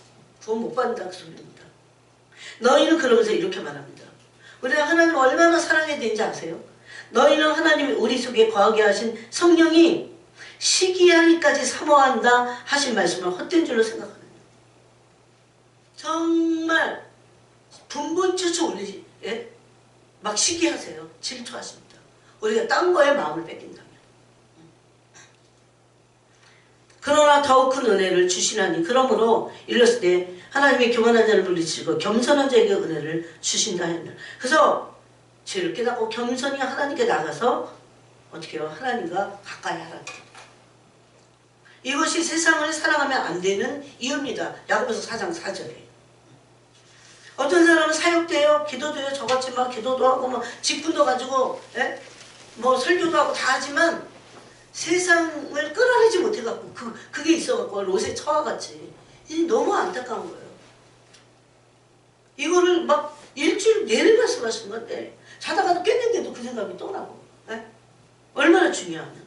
구원 못 받는다 그 소리입니다. 너희는 그러면서 이렇게 말합니다. 우리가 하나님을 얼마나 사랑해야 되는지 아세요? 너희는 하나님이 우리 속에 거하게 하신 성령이 시기하기까지 사모한다 하신 말씀을 헛된 줄로 생각하느냐. 정말 분본처처 올리지 예? 막 시기하세요. 질투하십니다. 우리가 딴 거에 마음을 뺏긴다면. 그러나 더욱 큰 은혜를 주시나니 그러므로 일렀을 때 하나님의 교만한 자를 물리치고 겸손한 자에게 은혜를 주신다 했나. 그래서 죄를 깨닫고 겸손히 하나님께 나가서 어떻게 해요? 하나님과 가까이 하라. 이것이 세상을 사랑하면 안 되는 이유입니다. 야고보서 4장 4절에. 어떤 사람은 사역도 해요. 기도도 해요. 저같지만 기도도 하고 뭐 직분도 가지고 예? 뭐 설교도 하고 다 하지만 세상을 끌어내지 못해갖고 그게 있어갖고 롯의 처와같이 너무 안타까운 거예요. 이거를 막 일주일 내내 말씀하시는 건데 자다가도 깼는데도 그 생각이 또 나고 얼마나 중요하면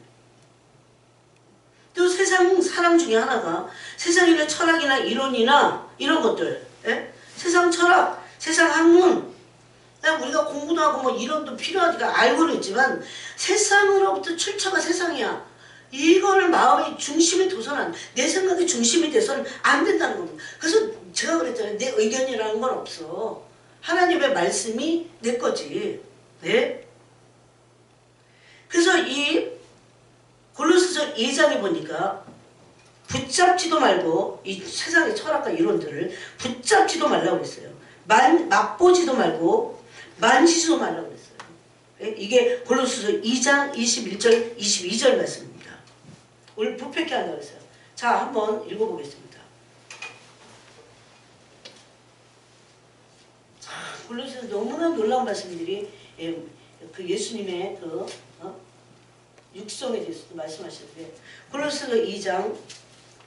또 세상 세상 사람 중에 하나가 세상에 있는 철학이나 이론이나 이런 것들, 예? 세상 철학, 세상 학문, 우리가 공부도 하고 뭐 이론도 필요하니까 알고는 있지만 세상으로부터 출처가 세상이야. 이거를 마음의 중심에 둬서는 내 생각의 중심이 돼서는 안 된다는 겁니다. 그래서 제가 그랬잖아요. 내 의견이라는 건 없어. 하나님의 말씀이 내 거지. 네? 그래서 이 골로새서 2장에 보니까 붙잡지도 말고 이 세상의 철학과 이론들을 붙잡지도 말라고 했어요. 맛보지도 말고 만지지도 말라고 했어요. 네? 이게 골로새서 2장 21절 22절 말씀입니다. 오늘 부패케 한다고 했어요. 자, 한번 읽어보겠습니다. 골로새서 너무나 놀라운 말씀들이 그 예수님의 그 육성에 대해서도 말씀하시는데 골로새서 2장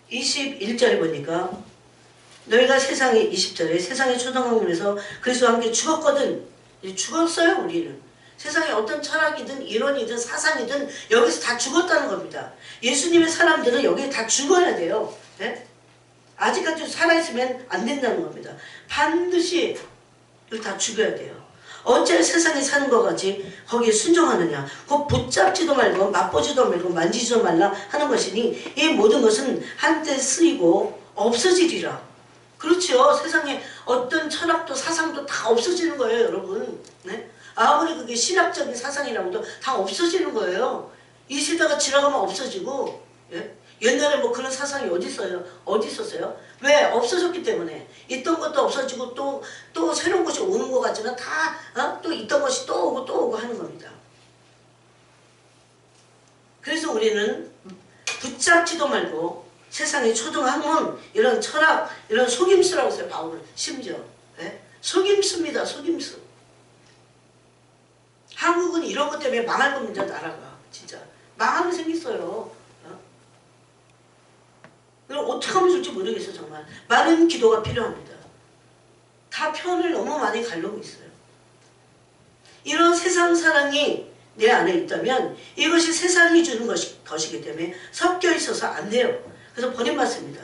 21절에 보니까 너희가 세상에 20절에 세상의 초등학문에서 그리스도와 함께 죽었거든. 죽었어요. 우리는 세상에 어떤 철학이든 이론이든 사상이든 여기서 다 죽었다는 겁니다. 예수님의 사람들은 여기 다 죽어야 돼요. 네? 아직까지 살아있으면 안 된다는 겁니다. 반드시 이걸 다 죽여야 돼요. 어째 세상에 사는 것 같이 거기에 순종하느냐. 곧 붙잡지도 말고 맛보지도 말고 만지지도 말라 하는 것이니 이 모든 것은 한때 쓰이고 없어지리라. 그렇죠. 세상에 어떤 철학도 사상도 다 없어지는 거예요, 여러분. 네? 아무리 그게 신학적인 사상이라고도 다 없어지는 거예요. 이 시대가 지나가면 없어지고, 예? 옛날에 뭐 그런 사상이 어디 있어요? 어디 있었어요? 왜? 없어졌기 때문에. 있던 것도 없어지고 또 새로운 것이 오는 것 같지만 다 또 있던 것이 또 오고 하는 겁니다. 그래서 우리는 붙잡지도 말고 세상의 초등학문, 이런 철학, 이런 속임수라고 했어요. 바울은 심지어. 예? 속임수입니다. 속임수. 한국은 이런 것 때문에 망할 겁니다. 나라가. 진짜. 망하게 생겼어요. 그럼 어떻게 하면 좋을지 모르겠어요. 정말. 많은 기도가 필요합니다. 다 편을 너무 많이 가르고 있어요. 이런 세상 사랑이 내 안에 있다면 이것이 세상이 주는 것이기 때문에 섞여 있어서 안 돼요. 그래서 버림받습니다.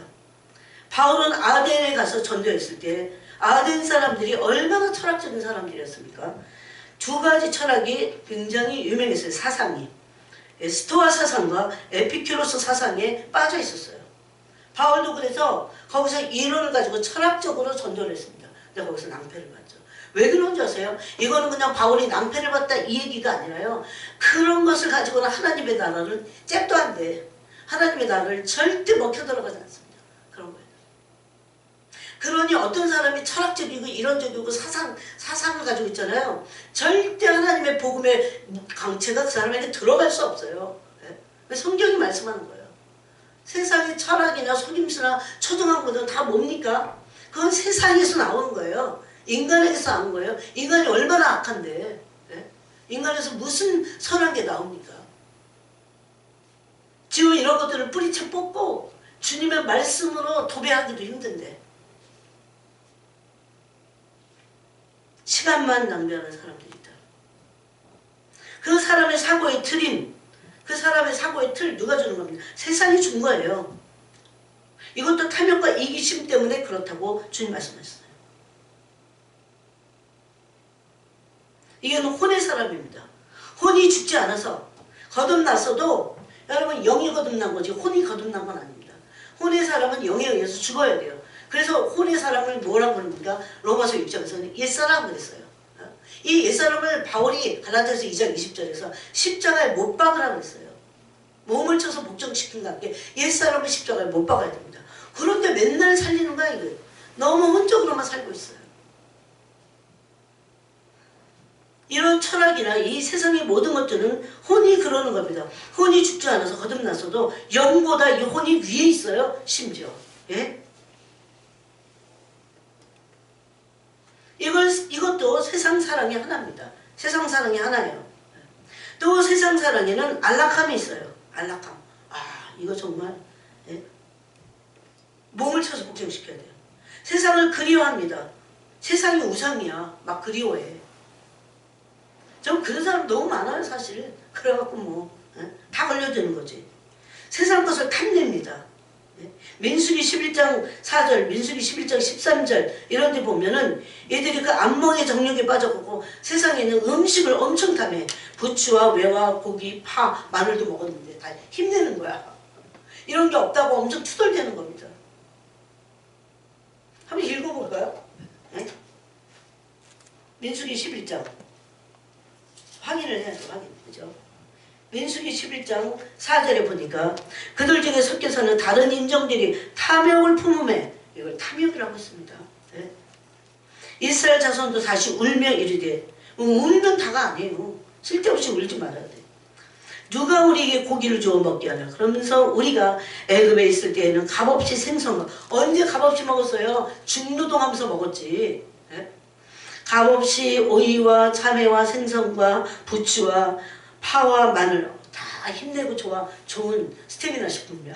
바울은 아덴에 가서 전도했을 때 아덴 사람들이 얼마나 철학적인 사람들이었습니까? 두 가지 철학이 굉장히 유명했어요. 사상이. 스토아 사상과 에피큐로스 사상에 빠져 있었어요. 바울도 그래서 거기서 이론을 가지고 철학적으로 전도를 했습니다. 근데 거기서 낭패를 봤죠. 왜 그런 줄 아세요? 이거는 그냥 바울이 낭패를 봤다 이 얘기가 아니라요. 그런 것을 가지고는 하나님의 나라를 잽도 안 돼. 하나님의 나라를 절대 먹혀 들어가지 않습니다. 그런 거예요. 그러니 어떤 사람이 철학적이고 이론적이고 사상을 가지고 있잖아요. 절대 하나님의 복음의 강체가 그 사람에게 들어갈 수 없어요. 네? 성경이 말씀하는 거예요. 세상의 철학이나 속임수나 초등학문은 다 뭡니까? 그건 세상에서 나오는 거예요. 인간에게서 나오는 거예요. 인간이 얼마나 악한데. 네? 인간에서 무슨 선한 게 나옵니까? 지금 이런 것들을 뿌리채 뽑고 주님의 말씀으로 도배하기도 힘든데 시간만 낭비하는 사람들이 있다. 그 사람의 사고의 틀인 그 사람의 사고의 틀 누가 주는 겁니다. 세상이 준 거예요. 이것도 탐욕과 이기심 때문에 그렇다고 주님 말씀하셨어요. 이게는 혼의 사람입니다. 혼이 죽지 않아서 거듭났어도 여러분 영이 거듭난 거지 혼이 거듭난 건 아닙니다. 혼의 사람은 영에 의해서 죽어야 돼요. 그래서 혼의 사람을 뭐라고 부릅니까? 로마서 6장에서는 옛사람 그랬어요. 이 옛사람을 바울이 갈라디아서 2장 20절에서 십자가에 못 박으라고 했어요. 몸을 쳐서 복종시킨 것 같게 옛사람을 십자가에 못 박아야 됩니다. 그런데 맨날 살리는 거야 이거. 너무 혼적으로만 살고 있어요. 이런 철학이나 이 세상의 모든 것들은 혼이 그러는 겁니다. 혼이 죽지 않아서 거듭났어도 영보다 이 혼이 위에 있어요. 심지어. 예? 이것도 세상 사랑의 하나입니다. 세상 사랑의 하나예요. 또 세상 사랑에는 안락함이 있어요. 안락함. 아, 이거 정말 예? 몸을 쳐서 복종시켜야 돼요. 세상을 그리워합니다. 세상이 우상이야. 막 그리워해. 좀 그런 사람 너무 많아요, 사실. 그래갖고 뭐 다 걸려드는 거지. 세상 것을 탐냅니다. 민수기 11장 4절, 민수기 11장 13절 이런 데 보면은 얘들이 그 안목의 정욕에 빠져갖고 세상에 있는 음식을 엄청 탐해. 부추와 외와 고기, 파, 마늘도 먹었는데 다 힘내는 거야. 이런 게 없다고 엄청 투덜대는 겁니다. 한번 읽어볼까요? 네? 민수기 11장 확인을 해야죠. 확인. 그죠? 민수기 11장 4절에 보니까 그들 중에 섞여서는 다른 인종들이 탐욕을 품음에 이걸 탐욕이라고 했습니다. 네? 이스라엘 자손도 다시 울며 이르되 울면 다가 아니에요. 쓸데없이 울지 말아야 돼. 누가 우리에게 고기를 주어 먹게 하냐. 그러면서 우리가 애굽에 있을 때에는 값없이 생선과 언제 값없이 먹었어요? 중노동하면서 먹었지. 네? 값없이 오이와 참외와 생선과 부추와 파와 마늘 다 힘내고 좋은 스테미나 식품이야.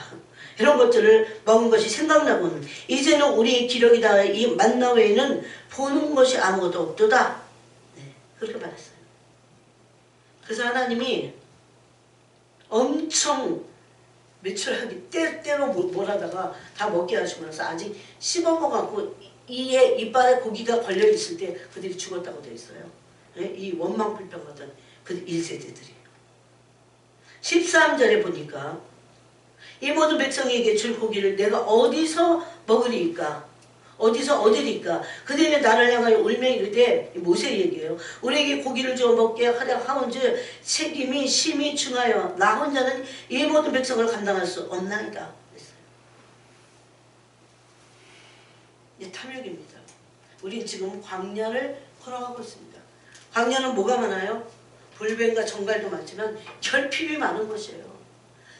이런 것들을 먹은 것이 생각나고는 이제는 우리의 기력이다. 이 만나 외에는 보는 것이 아무것도 없도다. 네, 그렇게 말했어요. 그래서 하나님이 엄청 매출하기 때로 몰아다가 다 먹게 하시면서 아직 씹어먹어갖고 이빨에 고기가 걸려있을 때 그들이 죽었다고 되어 있어요. 네? 이 원망불평하던 그 1세대들이 13절에 보니까 이 모든 백성에게 줄 고기를 내가 어디서 먹으리까? 어디서 얻으리까? 그들이 나를 향하여 울며 이르되 모세 얘기예요. 우리에게 고기를 주어 먹게 하려 하온즉 책임이 심히 중하여 나 혼자는 이 모든 백성을 감당할 수 없나이다. 그랬어요. 이게 탐욕입니다. 우린 지금 광야를 걸어가고 있습니다. 광야는 뭐가 많아요? 불뱀과 정갈도 많지만 결핍이 많은 것이에요.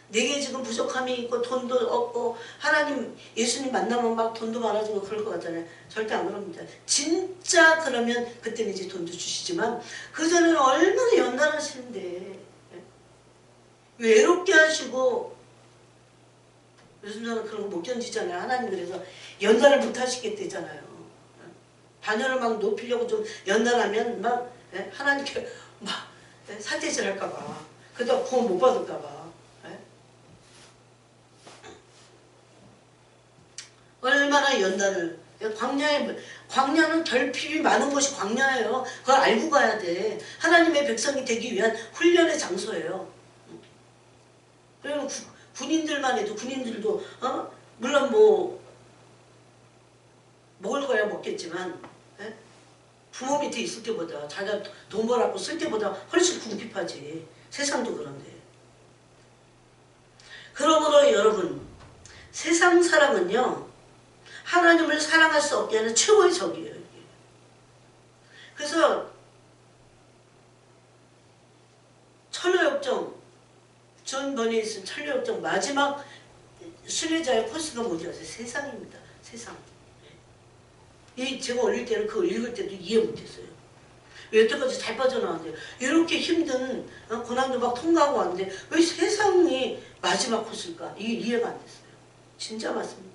내게 지금 부족함이 있고 돈도 없고 하나님 예수님 만나면 막 돈도 많아지고 그럴 것 같잖아요. 절대 안 그럽니다. 진짜 그러면 그때는 이제 돈도 주시지만 그전에는 얼마나 연단하시는데 외롭게 하시고 요즘 저는 그런 거 못 견디잖아요. 하나님 그래서 연단을 못 하시겠대잖아요. 자녀를 막 높이려고 좀 연단하면 막 하나님께 막 사태질 할까봐 그러다 구원 못 받을까봐 얼마나 연단을 광야는 결핍이 많은 것이 광야예요. 그걸 알고 가야 돼. 하나님의 백성이 되기 위한 훈련의 장소예요. 그리고 군인들만 해도 군인들도 물론 뭐 먹을 거야 먹겠지만 부모 밑에 있을 때보다 자기가 돈 벌었고 쓸 때보다 훨씬 궁핍하지. 세상도 그런데. 그러므로 여러분 세상 사랑은요 하나님을 사랑할 수 없게 하는 최고의 적이에요. 그래서 철로역정 존 버니에 쓴 철로역정 마지막 순례자의 코스가 뭔지 아세요? 세상입니다. 세상. 이 제가 어릴 때는 그걸 읽을 때도 이해 못했어요. 왜 여태까지 잘 빠져나왔는데 이렇게 힘든 고난도 막 통과하고 왔는데 왜 세상이 마지막 코스일까? 이게 이해가 안 됐어요. 진짜 맞습니다.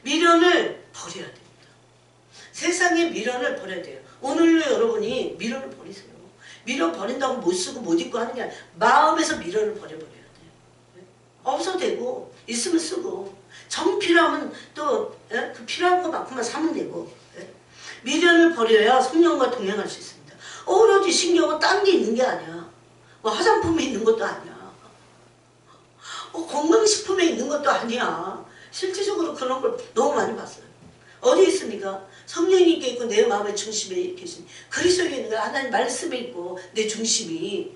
미련을 버려야 됩니다. 세상의 미련을 버려야 돼요. 오늘로 여러분이 미련을 버리세요. 미련 버린다고 못 쓰고 못 입고 하는 게 아니라 마음에서 미련을 버려버려야 돼요. 없어도 되고 있으면 쓰고 정 필요하면 또 그 필요한 것만큼만 사면 되고 미련을 버려야 성령과 동행할 수 있습니다. 오로지 신경은 딴 게 있는 게 아니야. 뭐 화장품이 있는 것도 아니야. 건강식품에 있는 것도 아니야. 실질적으로 그런 걸 너무 많이 봤어요. 어디 있습니까? 성령님께 있고 내 마음의 중심에 계신 그리스도에 있는 거야. 하나님 말씀에 있고 내 중심이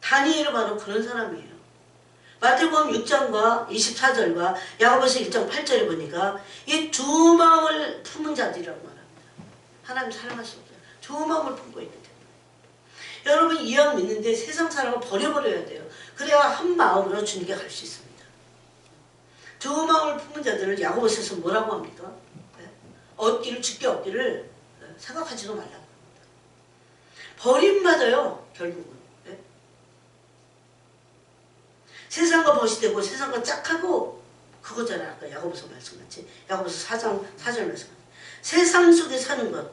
다니엘은 바로 그런 사람이에요. 마태복음 6장과 24절과 야고보서 1장 8절에 보니까 이 두 마음을 품은 자들이라고 말합니다. 하나님 사랑할 수 없어요. 두 마음을 품고 있는데 여러분 이왕 믿는데 세상 사랑을 버려버려야 돼요. 그래야 한 마음으로 주님께 갈 수 있습니다. 두 마음을 품은 자들을 야고보서에서 뭐라고 합니까? 얻기를 죽게 얻기를 생각하지도 말라고 합니다. 버림받아요. 결국은. 세상과 벗이되고 세상과 짝하고 그거잖아요. 아까 야고보서 말씀같이 야고보서 4장 4절 말씀. 세상 속에 사는 것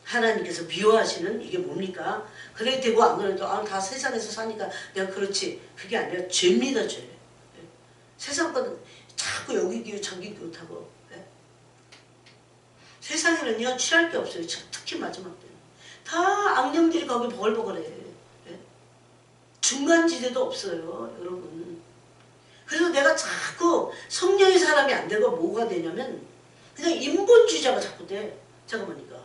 하나님께서 미워하시는 이게 뭡니까? 그래 되고 안 그래도 다 세상에서 사니까 내가 그렇지. 그게 아니라 죄입니다. 죄. 세상 거는 자꾸 여기기고 저기기고 하고. 세상에는요 취할 게 없어요. 특히 마지막 때는. 다 악령들이 거기 버글버글해. 중간지대도 없어요. 여러분. 그래서 내가 자꾸 성령의 사람이 안 되고 뭐가 되냐면 그냥 인본주의자가 자꾸 돼. 잠깐만요.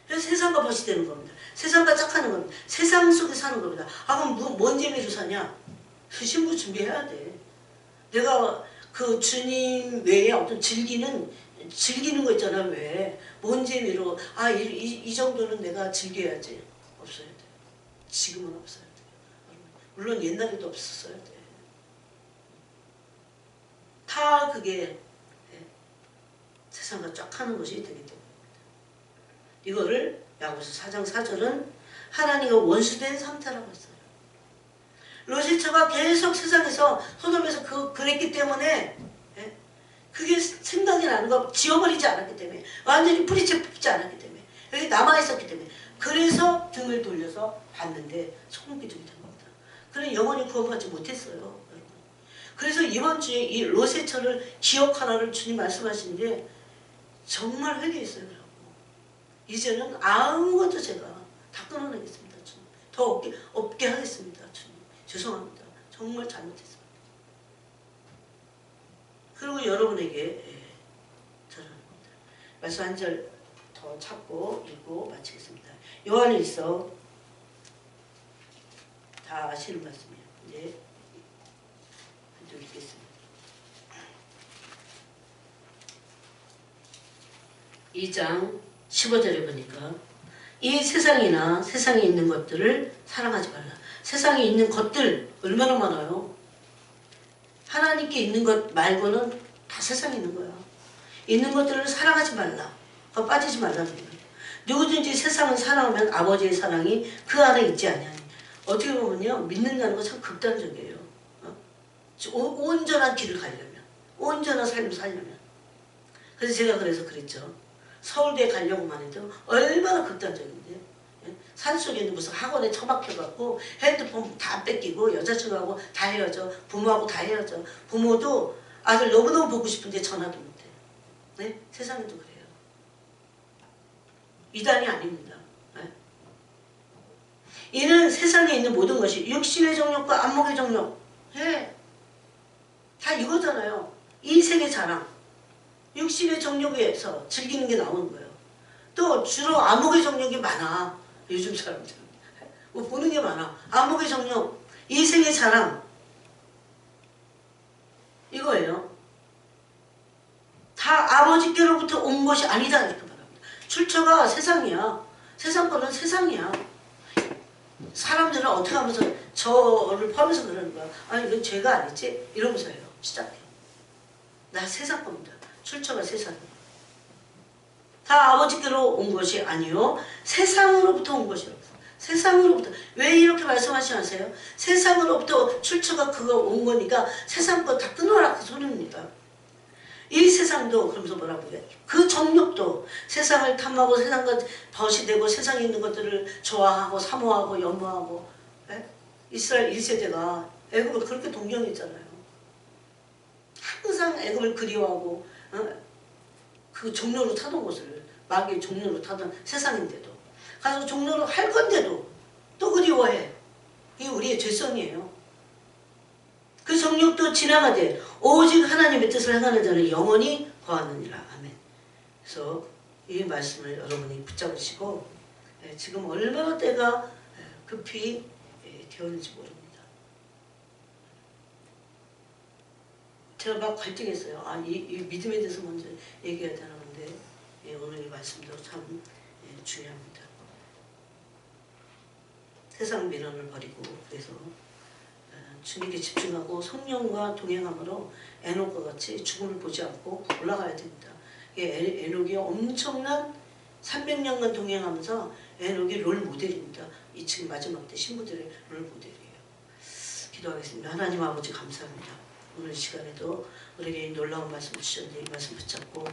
그래서 세상과 벗이 되는 겁니다. 세상과 짝하는 겁니다. 세상 속에 사는 겁니다. 그럼 뭔 재미로 사냐? 신부 준비해야 돼. 내가 그 주님 외에 어떤 즐기는 거 있잖아. 왜? 뭔 재미로 이 정도는 내가 즐겨야지. 없어야 돼. 지금은 없어야 돼. 물론 옛날에도 없었어야 돼. 다 그게 세상과 짝하는 것이 되기 때문입니다. 이거를 야고보서 4장 4절은 하나님과 원수된 상태라고 했어요. 롯이처가 계속 세상에서 소돔에서 그랬기 때문에 그게 생각이 나는 거 지워버리지 않았기 때문에 완전히 뿌리채 뽑지 않았기 때문에 여기 남아있었기 때문에 그래서 등을 돌려서 봤는데 소금기둥이 된 겁니다. 그는 영원히 구원받지 못했어요. 여러분. 그래서 이번 주에 이 롯의 처를 기억하라를 주님 말씀하시는데 정말 회개했어요. 그러고. 이제는 아무것도 제가 다 끊어내겠습니다. 주님. 더 없게 하겠습니다. 주님. 죄송합니다. 정말 잘못했습니다. 그리고 여러분에게 전합니다. 말씀 한 절 더 찾고 읽고 마치겠습니다. 요한일서 다 아시는 말씀이에요. 이제 한 절 읽겠습니다. 2장 15절에 보니까 이 세상이나 세상에 있는 것들을 사랑하지 말라. 세상에 있는 것들 얼마나 많아요. 하나님께 있는 것 말고는 다 세상에 있는 거야. 있는 것들을 사랑하지 말라. 빠지지 말라는 거예요. 누구든지 세상을 사랑하면 아버지의 사랑이 그 안에 있지 아니하니. 어떻게 보면요. 믿는다는 건 참 극단적이에요. 온전한 길을 가려면. 온전한 삶을 살려면. 그래서 제가 그랬죠. 서울대 가려고만 해도 얼마나 극단적인데. 산속에 있는 무슨 학원에 처박혀갖고 핸드폰 다 뺏기고 여자친구하고 다 헤어져. 부모하고 다 헤어져. 부모도 아들 너무너무 보고 싶은데 전화도 못해. 네? 세상에도 그래요. 이단이 아닙니다. 네? 이는 세상에 있는 모든 것이 육신의 정욕과 안목의 정욕. 네. 다 이거잖아요. 인생의 자랑. 육신의 정욕에서 즐기는 게 나오는 거예요. 또 주로 안목의 정욕이 많아. 요즘 사람들은. 뭐 보는 게 많아. 안목의 정욕, 인생의 자랑. 이거예요. 다 아버지께로부터 온 것이 아니다. 이렇게 말합니다. 출처가 세상이야. 세상 거는 세상이야. 사람들은 어떻게 하면서 저를 포함해서 그러는 거야. 아니 이건 죄가 아니지? 이러면서 해요. 시작해. 나 세상 겁니다. 출처가 세상이에요. 다 아버지께로 온 것이 아니요 세상으로부터 온 것이라고. 세상으로부터. 왜 이렇게 말씀하시면서요? 세상으로부터 출처가 그거 온 거니까 세상 거 다 끊어라 그 소리입니다. 이 세상도 그러면서 뭐라고 해요? 그 정욕도 세상을 탐하고 세상과 벗이 되고 세상에 있는 것들을 좋아하고 사모하고 연모하고. 네? 이스라엘 1세대가 애굽을 그렇게 동경했잖아요. 항상 애굽을 그리워하고 그 종로로 타던 곳을 마귀의 종로로 타던 세상인데도 가서 종로로 할 건데도 또 그리워해. 이게 우리의 죄성이에요. 그 정욕도 지나가되 오직 하나님의 뜻을 행하는 자는 영원히 거하느니라. 아멘. 그래서 이 말씀을 여러분이 붙잡으시고 지금 얼마나 때가 급히 되었는지 모릅니다. 제가 막 갈등했어요. 이 믿음에 대해서 먼저 얘기해야 되나 본데 오늘 이 말씀도 참 중요합니다. 세상 미련을 버리고 그래서 주님께 집중하고 성령과 동행함으로 에녹과 같이 죽음을 보지 않고 올라가야 됩니다. 에녹이 엄청난 300년간 동행하면서 에녹이 롤 모델입니다. 이 지금 마지막 때 신부들의 롤 모델이에요. 기도하겠습니다. 하나님 아버지 감사합니다. 오늘 이 시간에도 우리에게 놀라운 말씀 주셨는데 이 말씀 붙잡고